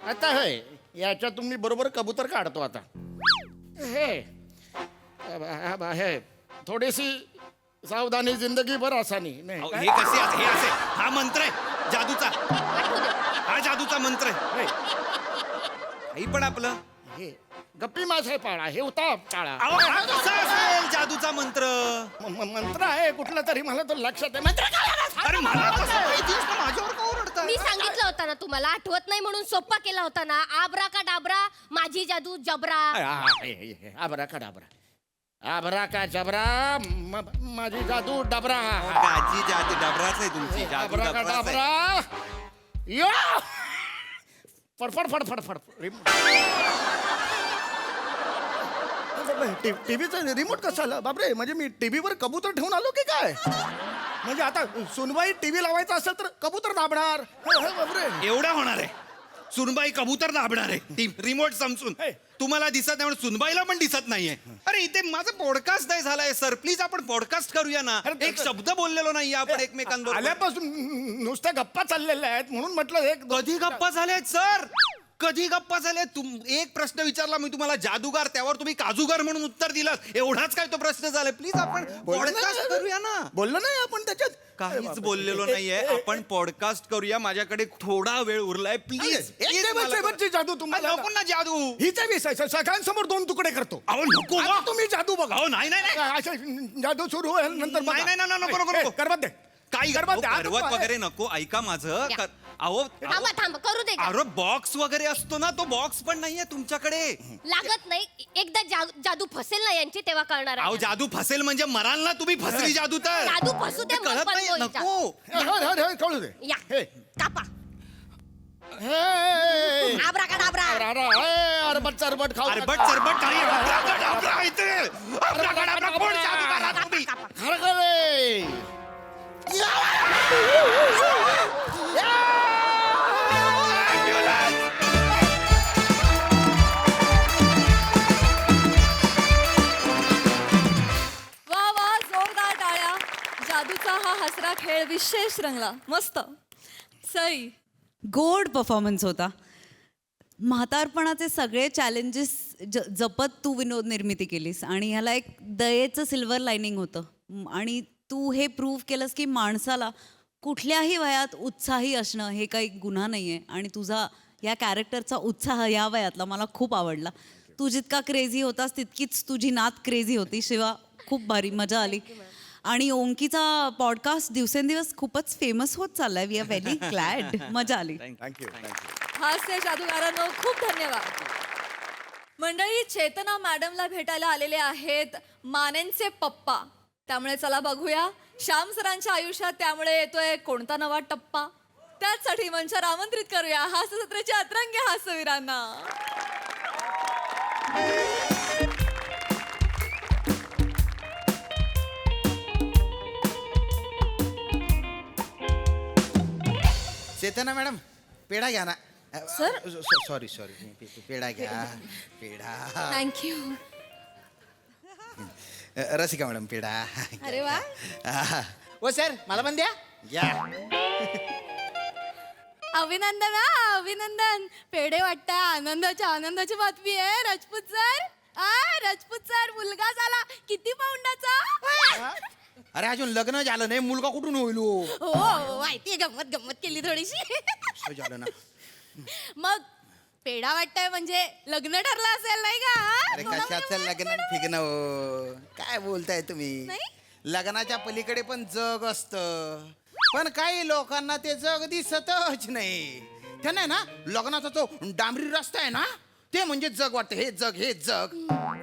आता हे याच्यात तुम्ही बरोबर कबूतर काढतो आता हे थोडीशी सावधानी जिंदगी भर आसानी नाही अहो, काय? हे कसे हे असे हा मंत्र आहे जादूचा हा जादूचा मंत्र आहे हे, काही पण आपलं हे गप्पी माझे पाळा हे उताप टाळा अहो, हा कसा असेल जादूचा मंत्र मंत्र आहे कुठला तरी मला तो लक्षात आहे मंत्र काय आहे? अरे मला कसं माहिती असतं? माझ्यावर का ओरडताय? मी सांगितलं होतं ना तुम्हाला, आठवत नाही म्हणून सोप्पा केला होता ना. आबरा का डाबरा, माझी जादू जबरा. आबरा का डाबरा आबरा का जबरा माझी जादू डबरा दाजी जादू डबराच आहे तुमची जादू आबरा का डबराच आहे. डाबरा यो फडफड फडफड फडफड टीव्हीचं रिमोट कसं आलं बापरे म्हणजे मी टीव्हीवर कबूतर ठेवून आलो की काय म्हणजे आता सुनबाई टीव्ही लावायचा असेल तर कबूतर दाबणार बापरे एवढा होणार आहे. सुनबाई कबूतर दाबणार आहे रिमोट समजून. हे. तुम्हाला दिसत नाही म्हणून सुनबाईला पण दिसत नाहीये. अरे इथे माझं पॉडकास्ट नाही झालाय सर, प्लीज आपण पॉडकास्ट करूया ना. अरे, एक शब्द बोललेलो नाही आपण एकमेकांबरोबर. आल्यापासून नुसत्या गप्पा चाललेल्या आहेत म्हणून म्हटलं एक कधी गप्पा झाल्यात सर, कधी गप्पा झाल्यात? एक प्रश्न विचारला मी तुम्हाला जादूगार, त्यावर तुम्ही काजूगार म्हणून उत्तर दिलं. एवढाच काय तो प्रश्न झालाय? प्लीज आपण पॉडकास्ट करूया ना. बोललो नाही आपण त्याच्यात काहीच बोललेलो नाहीये. आपण पॉडकास्ट करूया. माझ्याकडे थोडा वेळ उरलाय. प्लीज शेवटची जादू तुम्हाला नको ना जादू. हिचा विषय सगळ्यांसमोर 2 तुकडे करतो अहो नको आता तुम्ही जादू बघा अहो नाही नाही नाही. असं जादू सुरू होईल नंतर बघा. नाही, नाही, नाही, नको, नको, नको. करवत दे काही करवत दे. आता करवत काय? वगैरे नको. ऐका माझं या. अहो थांबा थांबा, करू दे का? अरे बॉक्स वगैरे असतो ना, तो बॉक्स पण नाहीये तुमच्याकडे. लागत नाही. एकदा जादू फसेल ना यांची तेव्हा कळणार आहे. अहो जादू फसेल म्हणजे मराल ना तुम्ही. फसली जादू तर जादू फसू दे, ते कळत मग पण नाही. बोलता. नको. कळू दे या हे. कापा. हे. आबरा का डाबरा. अरबट चरबट खाऊ अरबट चरबट काही अब्राकडाब्रा इथे. अब्राकडाब्रा कोण जादूगार आहात तुम्ही? खरं खरं रे. वा वा, जोरदार टाळ्या. जादूचा हा हसरा खेळ विशेष रंगला. मस्त. सई, गोड परफॉर्मन्स होता. म्हातारपणाचे सगळे चॅलेंजेस जपत तू विनोद निर्मिती केलीस आणि ह्याला एक दयेचं सिल्वर लाईनिंग होतं आणि तू हे प्रूव्ह केलंस की माणसाला कुठल्याही वयात उत्साही असणं हे काही गुन्हा नाही आहे आणि तुझा या कॅरेक्टरचा उत्साह या वयातला मला खूप आवडला. तू जितका क्रेझी होतास तितकीच तुझी नात क्रेझी होती. शिवा खूप भारी मजा आली आणि ओंकीचा पॉडकास्ट दिवसेंदिवस खूपच फेमस होत चाललाय. We are very glad. मजा आली. थँक्यू हास्य जादूगारांनो खूप धन्यवाद. मंडळी, चेतना मॅडमला भेटायला आलेले आहेत मानेंचे पप्पा. त्यामुळे चला बघूया श्याम सरांच्या आयुष्यात त्यामुळे येतोय कोणता नवा टप्पा. त्याचसाठी मंचावर आमंत्रित करूया हास्य सत्राच्या अतरंगी हास्यवीरांना. चेतना मॅडम पेढा घ्या ना. सर? सॉरी पेढा घ्या. पेढा. थँक्यू. रसिका मॅडम पेढा. अरे वा. ओ सर मला पण द्या. घ्या. अभिनंदन हा, अभिनंदन. पेढे वाटताय आनंदाची बातमी आहे. राजपूत सर राजपूत सर मुलगा झाला. किती पाऊंडाचा? अरे अजून लग्न झालं नाही, मुलगा कुठून होईल हो? हो माहितीये, गंमत केली थोडीशी. असं झालं ना. मग पेढा वाटताय म्हणजे लग्न ठरलं असेल नाही का? अरे कशाचं लग्न फिरणं हो? काय बोलताय तुम्ही? नाही? लग्नाच्या पलीकडे पण जग असतं, पण काही लोकांना ते जग दिसतच नाही. त्यांना ना लग्नाचा तो डांबरी रस्ता आहे ना, ते म्हणजे जग वाटतं. हे जग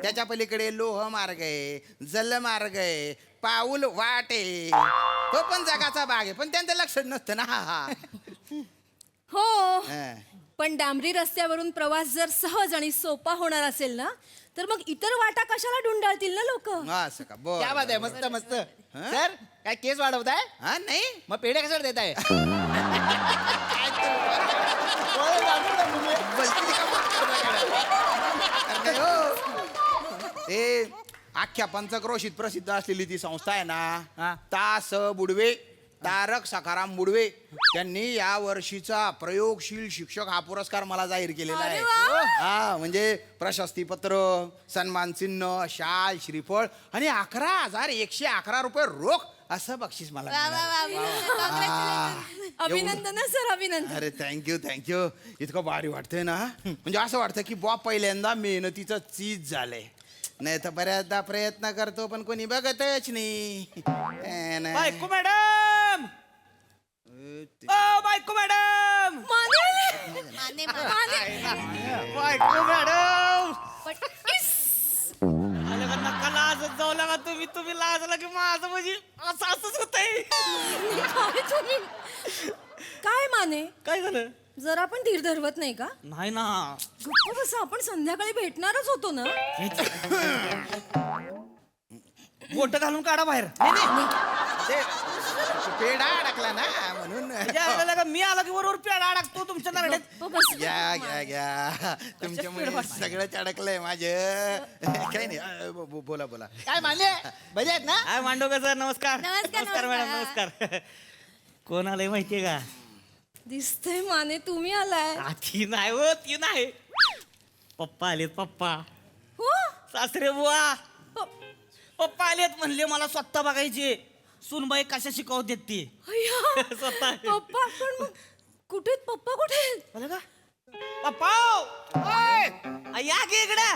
त्याच्या पलीकडे लोह मार्ग आहे, जल मार्ग आहे, पाऊल वाट आहे, तो पण जगाचा भाग आहे, पण त्यांचं लक्ष नसतं ना. हो, हा. पण डांबरी रस्त्यावरून प्रवास जर सहज आणि सोपा होणार असेल ना, तर मग इतर वाटा कशाला ढुंडाळतील ना लोक. असं का? बरं, क्या बात आहे, बरं, मस्त मस्त. हा? सर काय केस वाढवताय? हा नाही मग पेढे कशाला देताय? ए अख्ख्या पंचक्रोशीत प्रसिद्ध असलेली ती संस्था आहे हा. ना, तास बुडवे, तारक सखाराम बुडवे, त्यांनी या वर्षीचा प्रयोगशील शिक्षक हा पुरस्कार मला जाहीर केलेला आहे. हा म्हणजे प्रशस्ती पत्र, सन्मान चिन्ह, शाल, श्रीफळ आणि 11,111 रुपये रोख असं बक्षीस मला मिळालं. अभिनंदन सर, अभिनंदन. अरे थँक्यू. इतकं भारी वाटतंय ना, म्हणजे असं वाटतं की बॉ पहिल्यांदा मेहनतीचं चीज झालंय. नाही तर बऱ्याचदा प्रयत्न करतो पण कोणी बघतच नाही बायको मॅडम ओ बायको मॅडम बायको मॅडम आलं का नका लाजत जाऊ लागा तुम्ही लाजला की माझं म्हणजे असंच होतंय. काय माने काय झालं? जरा पण धीर धरवत नाही का? नाही ना गप्प बसा, आपण संध्याकाळी भेटणारच होतो ना. बोट घालून काढा बाहेर. ते पेढा अडकला ना म्हणून मी आला की बरोबर पेढा अडकतो तुमच्या नरड्यात. गप्प बस. घ्या तुमच्यामुळे सगळंच अडकलंय माझं काही नाही बोला काय मानले बरे आहेत ना? काय मांडवकर सर नमस्कार. नमस्कार, मॅडम नमस्कार. कोण आलंय माहितीये का? दिसतंय माने तुम्ही आलाय. ती नाही हो ती नाही. पप्पा आलेत पप्पा. हो सासरे बुवा प- पप्पा आलेत म्हणले मला स्वतः बघायचे सूनबाई कशा शिकवतात ती. अय्या. स्वतः पप्पा पण मग कुठे आहेत? पप्पा कुठे आहेत? आलं का पप्पा ओय! या की इकडे.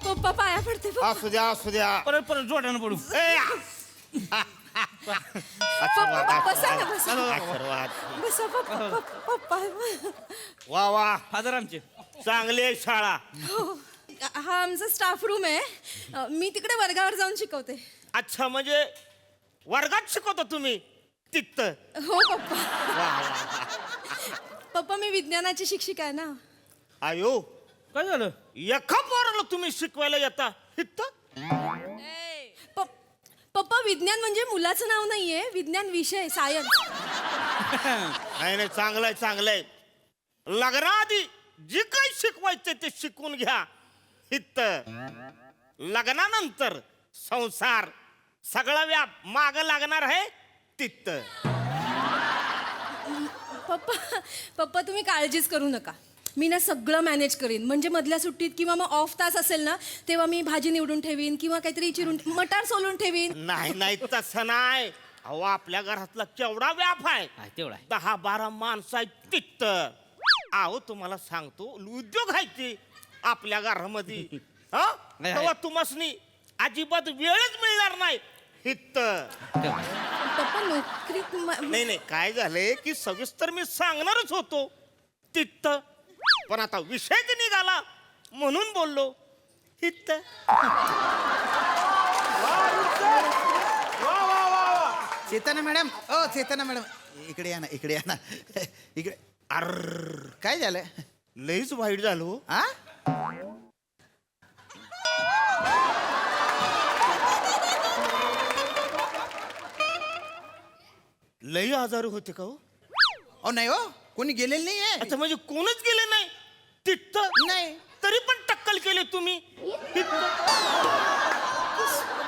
पप्पा पाया पडते पप्पा. असू द्या परत जोड्यानं पडू. पप्पा बसा ना बसा. बसा पप्पा पप्पा. वा वा फादर आमचे. चांगली आहे शाळा. हो. हा आमचा स्टाफ रूम आहे. मी तिकडे वर्गावर जाऊन शिकवते. अच्छा म्हणजे वर्गात शिकवतो तुम्ही तिथं. हो पप्पा. पप्पा मी विज्ञानाची शिक्षिका आहे ना. आयो काय झालं? एका पोराला तुम्ही शिकवायला येता इथं? पप्पा विज्ञान म्हणजे मुलाचं नाव नाहीये, विज्ञान विषय सायन्स. नाही चांगलंय लग्नाआधी जे काही शिकवायचं ते शिकून घ्या. इथं लग्नानंतर संसार सगळा व्याप माग लागणार आहे तिथं. पप्पा तुम्ही काळजीच करू नका. मी ना सगळं मॅनेज करीन. म्हणजे मधल्या सुट्टीत किंवा मग ऑफ तास असेल ना तेव्हा मी भाजी निवडून ठेवीन किंवा काहीतरी चिरून मटार सोलून ठेवीन. नाही तसं नाही. अहो आपल्या घरातला केवढा व्याप आहे. तेवढा 10-12 माणसं आहेत तिथं. अहो तुम्हाला सांगतो उद्योग आहे ते आपल्या घरामध्ये. तेव्हा तुम्हासनी अजिबात वेळच मिळणार नाही इथं. पप्पा नोकरी नाही काय झालंय की सविस्तर मी सांगणारच होतो तिथं पण आता विषयच निघाला म्हणून बोललो इथं. चेतना मॅडम चेतना मॅडम इकडे या ना इकडे. अर काय झालं? लईच वाईट झालो. हा लई आजारी होते का हो? नाही हो कोणी गेलेलं नाहीये. अच्छा म्हणजे कोणच गेले नाही तिथं? नाही. तरी पण टक्कल केले तुम्ही.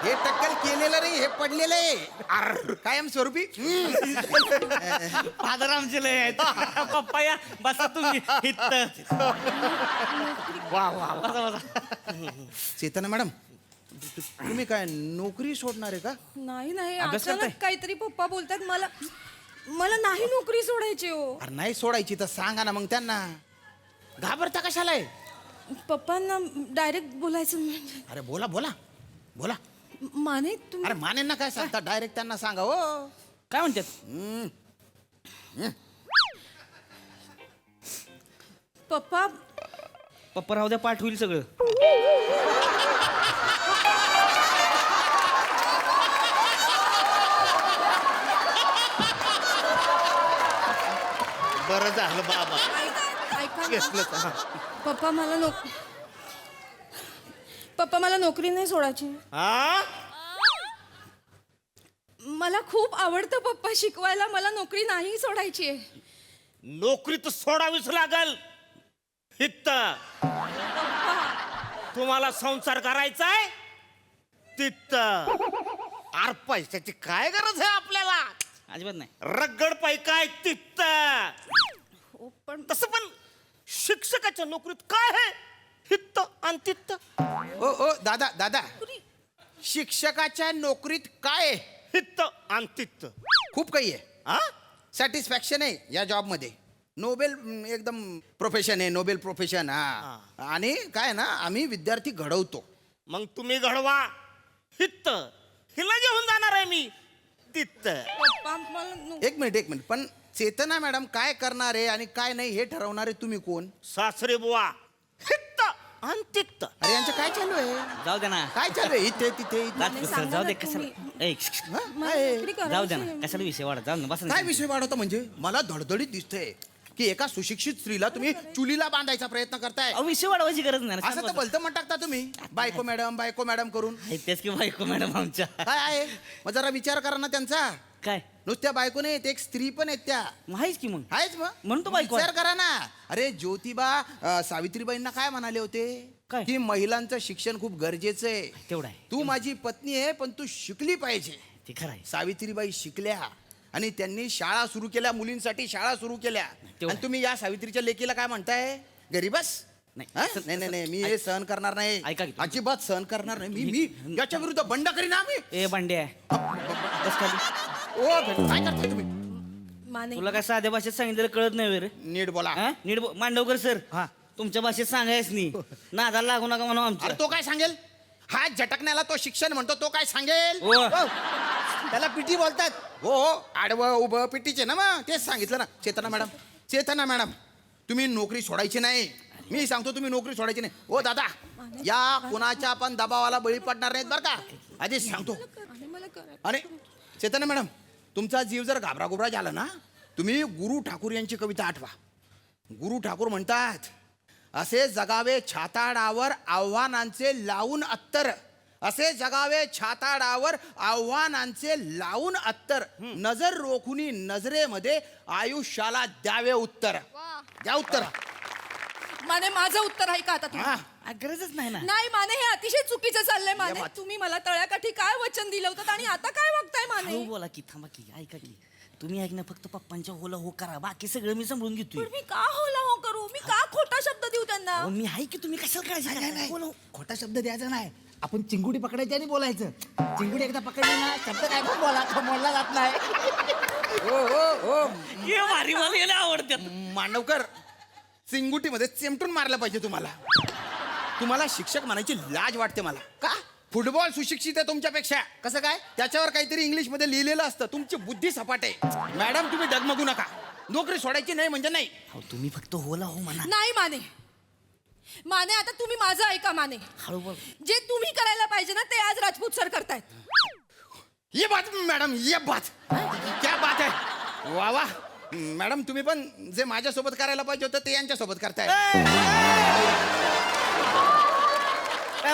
हे टक्कल केलेलं नाही हे पडलेलं आहे कायम स्वरूपी. फादर आमचे लय आहेत. पप्पा या बसा तुम्ही इथं. वा चेतना मॅडम तुम्ही काय नोकरी सोडणार आहे का? नाही अभ्यास करताय? अचानक काहीतरी पप्पा बोलतात मला नाही नोकरी सोडायची हो. अरे नाही सोडायची तर सांगा ना मग त्यांना. घाबरता कशाला आहे? पप्पांना डायरेक्ट बोलायचं म्हणजे. अरे बोला माने तुम्ही अरे मानेंना काय सांगता डायरेक्ट त्यांना सांगा हो. काय म्हणतात? पप्पा राहू द्या पाठ होईल सगळं. बरं झालं बाबा ऐका ना. घेतलं तर. पप्पा मला नोकरी नाही सोडायची. हा मला खूप आवडतं पप्पा शिकवायला. मला नोकरी नाही सोडायची आहे. नोकरी तर सोडावीच लागल इथं. तुम्हाला संसार करायचा आहे तिथं. आर पैशाची काय गरज आहे आपल्याला? अजिबात नाही. रगड पैका आहे तिथं. हो, पण तसं पण शिक्षकाच्या नोकरीत काय आहे हित्त आणि तित्त. ओ दादा शिक्षकाच्या नोकरीत काय आहे? हित्त आणि तित्त. खूप काही आहे हा सॅटिस्फॅक्शन आहे या जॉबमध्ये. नोबेल एकदम प्रोफेशन आहे, नोबेल प्रोफेशन. हा आणि काय ना आम्ही विद्यार्थी घडवतो. मग तुम्ही घडवा हित्त हिला घेऊन जाणार आहे मी तित्त. पप्पा मला एक मिनिट पण चेतना मॅडम काय करणार आहे आणि काय नाही हे ठरवणारे तुम्ही कोण? सासरे बुवा हित्त आणि तित्त. अरे यांचं काय चालू आहे? जाऊ दे ना काय चालू आहे इथे तिथे इथे? राजपूत सर जाऊ दे कशाला ए, हा? काय? जाऊ दे ना कशाला विषय वाढत जाऊ ना बस ना. काय विषय वाढवता म्हणजे? मला धडधडीत दिसतंय की एका सुशिक्षित स्त्रीला तुम्ही चुलीला बांधायचा प्रयत्न करताय. अहो, विषय वाढवायची गरज नाही ना. असं तर भलतं म्हण टाकता तुम्ही, बायको मॅडम करून. आहे तेच की बायको मॅडम आमच्या. काय आहे मग जरा विचार करा ना त्यांचा. काय नुसत्या बायको नाही, ते एक स्त्री पण आहेत त्या. माहीच की मग आहेच मग म्हणून तो बायको विचार करा ना. अरे ज्योतिबा सावित्रीबाईंना काय म्हणाले होते? काय? की महिलांचं शिक्षण खूप गरजेचं आहे. तेवढं आहे. तू माझी पत्नी आहे पण तू शिकली पाहिजे. ते खरं आहे. सावित्रीबाई शिकल्या आणि त्यांनी शाळा सुरू केल्या, मुलींसाठी शाळा सुरू केल्या. तेवढं. आणि तुम्ही या सावित्रीच्या लेकीला काय म्हणताय? गरीबस नाही. हा? नाही मी हे सहन करणार नाही. ऐका की. अजिबात सहन करणार नाही. मी याच्या विरुद्ध बंड करीन आम्ही. ए बंडे बस खाली. ओ काय करताय तुम्ही? माने तुला काय साध्या भाषेत सांगितलं कळत नाही रे? नीट बोला. हा? नीट मांडवकर सर तुमच्या भाषेत सांगायच नाही नादाला लागू नका म्हणून आमच्या. अरे तो काय सांगेल? हा झटकण्याला तो शिक्षण म्हणतो, तो काय सांगेल? ओ. हो. त्याला पिटी बोलतात. हो आडवं उभं पिटीचे ना, मग तेच सांगितलं ना. चेतना मॅडम तुम्ही नोकरी सोडायची नाही. मी सांगतो तुम्ही नोकरी सोडायची नाही. ओ दादा या कोणाच्या पण दबावाला बळी पडणार नाहीत बरं का, आधीच सांगतो. आणि चेतना मॅडम तुमचा जीव जर घाबरा झाला ना, तुम्ही गुरु ठाकूर यांची कविता आठवा. गुरु ठाकूर म्हणतात, असे जगावे छाताडावर आव्हानांचे लावून अत्तर. असे जगावे छाताडावर आव्हानांचे लावून अत्तर. नजर रोखुनी नजरेमध्ये आयुष्याला द्यावे उत्तर. द्या उत्तर. माने माझं उत्तर आहे का आता तुम्ही? हा गरजच नाही ना. नाही माने हे अतिशय चुकीचं चाललंय माने. या बात. तुम्ही मला तळ्याकाठी काय वचन दिलं होतं आणि आता काय वागताय माने? हळू बोला की थांबा की ऐका की तुम्ही ऐक ना फक्त पप्पांच्या होला हो करा बाकी सगळं मी सांभाळून घेतोय. पण मी का होला हो करू? मी का खोटा शब्द देऊ त्यांना? अहो, मी आहे की तुम्ही कशाला काळजी बोला. खोटा शब्द द्यायचा नाही. आपण चिंगुडी पकडायची आणि बोलायचं. चिंगुडी एकदा पकडली ना शब्द काय पण बोलला जात नाही. हो हे भारी मला याला आवडतात. मांडवकर चिंगुटीमध्ये चिमटून मारलं पाहिजे तुम्हाला. तुम्हाला शिक्षक म्हणायची लाज वाटते मला. का? फुटबॉल सुशिक्षित आहे तुमच्यापेक्षा. कसं काय? त्याच्यावर काहीतरी इंग्लिश मध्ये लिहिलेलं असतं. तुमची बुद्धी सपाट आहे. मॅडम तुम्ही डगमगू नका. नोकरी सोडायची नाही म्हणजे नाही. अहो, तुम्ही फक्त होला हो म्हणा. नाही माने. माने आता तुम्ही माझं ऐका माने. हळू बोल. जे तुम्ही करायला पाहिजे ना ते आज राजपूत सर करतायत. ये बात मॅडम, ये बात. क्या बात आहे. वा वा मॅडम तुम्ही पण जे माझ्यासोबत करायला पाहिजे होतं ते यांच्यासोबत करताय.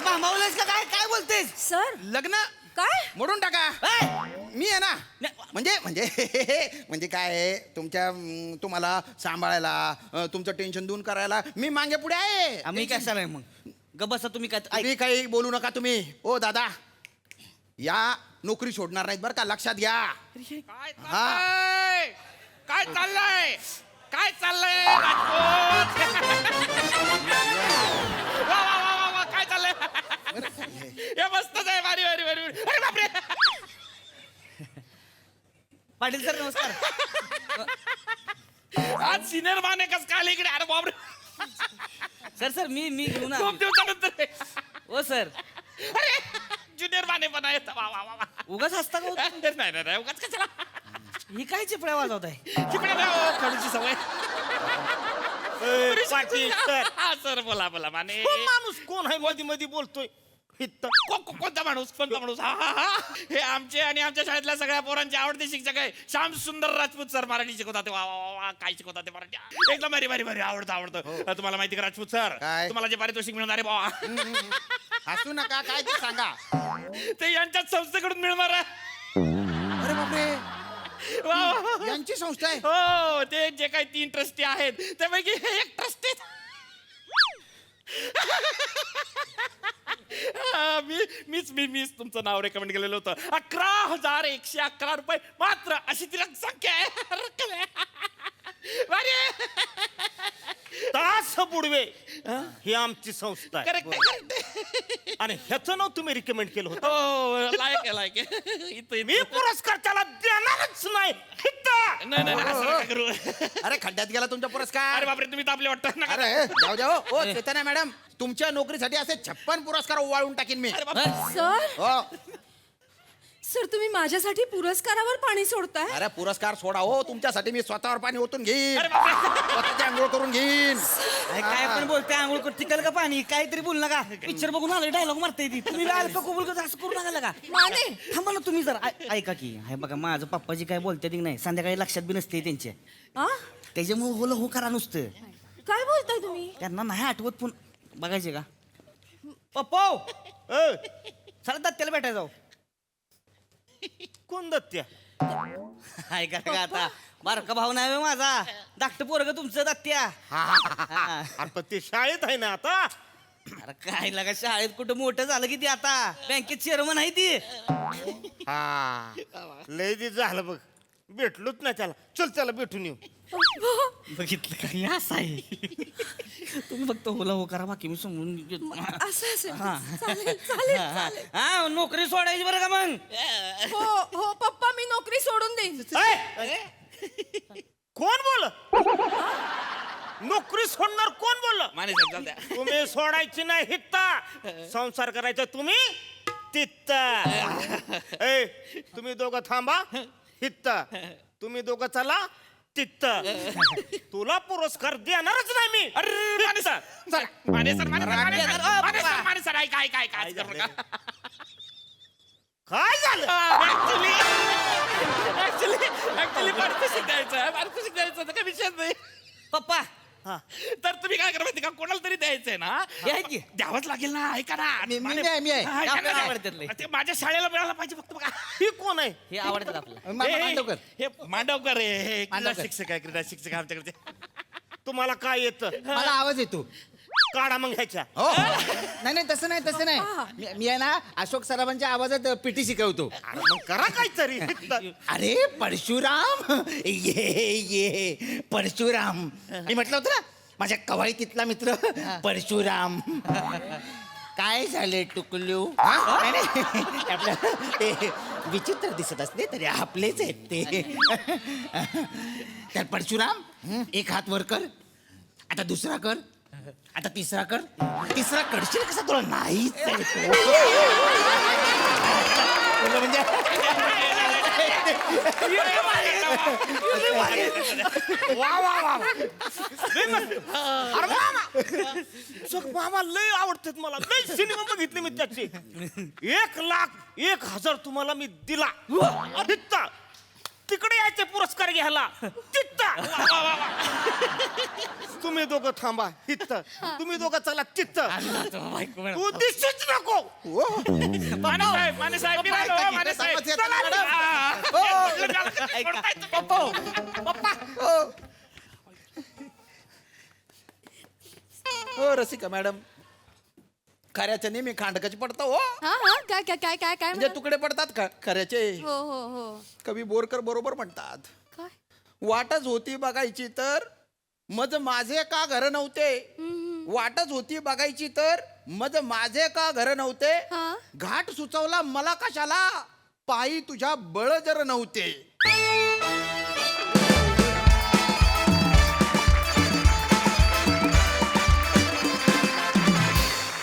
मामावलेस का काय काय बोलतेस? सर लग्न काय? मोडून टाका. मी आहे ना म्हणजे काय आहे, तुम्हाला सांभाळायला तुमचं टेन्शन दूर करायला मी मागे पुढे आहे. आम्ही काय चालाय मग गबसा तुम्ही काय तुम्ही काही बोलू नका तुम्ही. ओ दादा या नोकरी सोडणार नाहीत बरं का, लक्षात घ्या. काय चाललंय काय चाललंय राजपूत? वा, वा, वा, वा, वा, काय चाललंय? हे मस्तच आहे. भारी भारी भारी. अरे बापरे. पाटील सर नमस्कार. आज सिनियर माने कस काय आले इकडे? अरे बापरे. सर मी घेऊन खूप दिवसानंतर. हो सर. अरे ज्युनियर माने पण आहेत. वा वा वा वा. उगाच हसता का हो? नाही उगाच कशाला. ही काय चिपळ्या वाजवत आहे? तिकडे खडूची सवय. पाटील सर. हा सर बोला माने. माणूस कोण आहे मध्ये मध्ये बोलतोय? कोणता माणूस? हा हा हा. हे आमचे आणि आमच्या शाळेतल्या सगळ्या पोरांचे आवडते शिक्षक आहे श्याम सुंदर राजपूत सर. मराठी शिकवतात. वा वा वा काय शिकवतात ते मराठी. एकदम भारी भारी भारी आवडतं. तुम्हाला माहिती का राजपूत सर काय? तुम्हाला जे पारितोषिक मिळणार आहे बाबा हसू नका. काय ते सांगा. ते यांच्याच संस्थेकडून मिळणार आहे. अरे बापरे वा, वा, वा. यांची संस्था आहे. हो ते जे काही 3 ट्रस्टी आहेत त्यापैकी हे एक ट्रस्टी. मीच तुमचं नाव रेकमेंड केलेलं होतं. 11,111 रुपये मात्र अशी ती संख्या आहे. रक्कम आहे. तास बुडवे ही आमची संस्था आहे. करेक्ट. आणि ह्याचं नाव तुम्ही रिकमेंड केलं होतं हो लायक आहे लायक आहे इथं मी पुरस्कार त्याला देणारच नाही हित्ता. नाही नाही असं नका करू. अरे खड्ड्यात गेला तुमचा पुरस्कार. अरे बापरे तुम्ही तापले वाटतं नका. अरे जाऊ जाऊ ओ चेतना मॅडम, तुमच्या नोकरीसाठी असे 56 पुरस्कार ओवाळून टाकीन मी. सर हो. सर तुम्ही माझ्यासाठी पुरस्कारावर पाणी सोडताय. अरे पुरस्कार सोडा हो, तुमच्यासाठी मी स्वतःवर पाणी ओतून घेईन, स्वतःची आंघोळ करून घेईन. काय पण बोलते आंघोळ करते का पाणी काहीतरी बोल नका पिक्चर बघून आलं डायलॉग मारते ती तुम्ही अल्प कबूल करत असं करू नका का माने थांबा ना तुम्ही जर ऐका की हे बघा माझं पप्पाजी काय बोलते की नाही संध्याकाळी लक्षात बी नसते त्यांच्या आ? त्याच्यामुळे बोल हो करा नुसतं काय बोलताय तुम्ही. त्यांना नाही आठवत पण बघायचे का पप्पा चला दत्त्याला भेटायला जाऊ कोण दत्त्या ऐका का आता बारका भाऊ नाही होय माझा धाकटं पोरग तुमचं दत्त्या आता ते शाळेत आहे ना आता. अरे काय लागा शाळेत कुठं मोठं झालं की ते आता बँकेत चेअरमन आहे ती हा लय दिवस झालं बघ, भेटलोच नाही त्याला. चल त्याला भेटून येऊ. बघितलं काही असं आहे तुम्ही फक्त होला हो करा बाकी मी समजून घेतो. असं असेल हा. चालेल चालेल चालेल. हा नोकरी सोडायची बरं का मग हो हो पप्पा मी नोकरी सोडून देईन. कोण बोल? नोकरी सोडणार कोण बोल? माने साहेब चालत्या. तुम्ही सोडायची नाही हित्ता, संसार करायचा तुम्ही तित्ता. ए तुम्ही दोघं थांबा हित्ता, तुम्ही दोघं चला तित्त. तुला पुरस्कार देणारच नाही मी. अरे Mane sir Mane sir Mane sir Mane sir Mane sir Mane sir ऐका ऐका ऐका असं करू नका. काय झालं? ऍक्च्युली पारितोषिक द्यायचं आहे, पारितोषिक द्यायचं तर काही विषय नाही. पप्पा तर तुम्ही काय करा माहिती का, कोणाला तरी द्यायचंय ना द्या की. द्यावंच लागेल ना. ऐका ना मी आहे. हा, आपल्याला त्यांना आवडतात लय. ते माझ्या शाळेला मिळायला पाहिजे फक्त बघा. ही कोण आहे? हे आवडतात आपल्याला मांडवकर. हे मांडवकर आहे हे क्रीडा मांडवकर. शिक्षक आहे क्रीडा शिक्षक आहे आमच्याकडे. तुम्हाला काय येतं? मला आवाज येतो. काढा मग ह्याच्या. हो नाही नाही तसं नाही मी आहे ना अशोक सराबांच्या आवाजात पिटी शिकवतो. अरे मग करा काहीतरी. अरे परशुराम ये परशुराम मी म्हटलं होतं ना माझ्या कवायतीतला मित्र परशुराम. काय झाले टुकलू? नाही, नाही. आपलं ते विचित्र दिसत असले तरी आपलेच आहेत ते. तर परशुराम एक हात वर कर, आता दुसरा कर, आता तिसरा कर. तिसरा करशील कसा तुला नाहीच आहे तो. तुला म्हणजे वा वा वा. अरे मामा, चक मामा लय आवडतात मला. लय सिनेमा बघितले मी त्याचे. 1,01,000 तुम्हाला मी दिला. तित्ता तिकडे यायचे पुरस्कार घ्यायला. तित्ता तुम्ही दोघं थांबा हित्त, तुम्ही दोघं चला तित्त. तू दिसूच नको. माने साहेब माने साहेब मी आलो, माने साहेब चला, चला. पप्पा हो रसिका मॅडम, खऱ्याच्या नेहमी खांडकाची पडता हो. हा हा काय काय काय काय काय म्हणजे तुकडे पडतात का खऱ्याचे. हो हो हो कवी बोरकर बरोबर म्हणतात, काय वाटच होती बघायची तर मज माझे का घर नव्हते. वाटच होती बघायची तर मज माझे का घर नव्हते. हा. घाट सुचवला मला कशाला, पायी तुझ्या बळ जर नव्हते.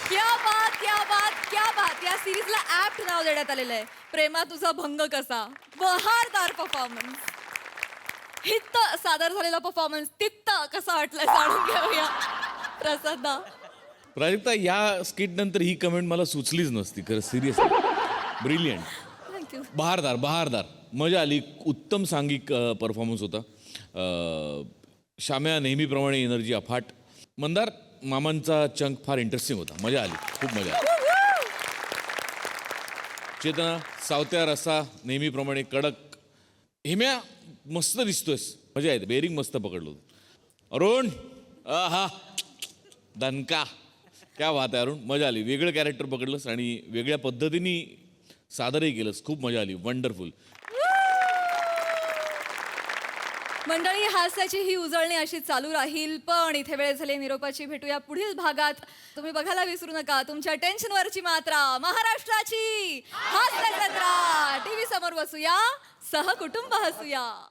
क्या बात क्या बात क्या बात. या सिरीजला ऍप्ट नाव देण्यात आलेलं आहे, प्रेमा तुझा भंग कसा. बहारदार परफॉर्मन्स. हित्त सादर झालेला परफॉर्मन्स तित्त कसा वाटलाय जाणून घेऊया. प्रसादा प्राजक्ता या स्किट नंतर ही कमेंट मला सुचलीच नसती खरं. Seriously brilliant. थँक्यू. बहारदार बहारदार मजा आली. उत्तम सांघिक परफॉर्मन्स होता. शाम्या नेहमीप्रमाणे एनर्जी अफाट. मंदार मामांचा चंक फार इंटरेस्टिंग होता. मजा आली, खूप मजा आली. चेतना सावत्या रस्सा नेहमीप्रमाणे कडक. हिम्या मस्त दिसतोयस, मजा येते. बेरिंग मस्त पकडलो. अरुण हा दणका, क्या बात आहे अरुण. मजा आली. वेगळं कॅरेक्टर पकडलंस आणि वेगळ्या पद्धतीने सादरही केलंस. खूप मजा आली. वंडरफुल. मंडळी, हास्याची ही उजळणी अशी चालू राहील, पण इथे वेळ झाली निरोपाची. भेटूया पुढील भागात. तुम्ही बघायला विसरू नका तुमच्या टेन्शनवरची मात्रा, महाराष्ट्राची हास्य जत्रा. टीव्ही समोर बसूया, सहकुटुंब हसूया.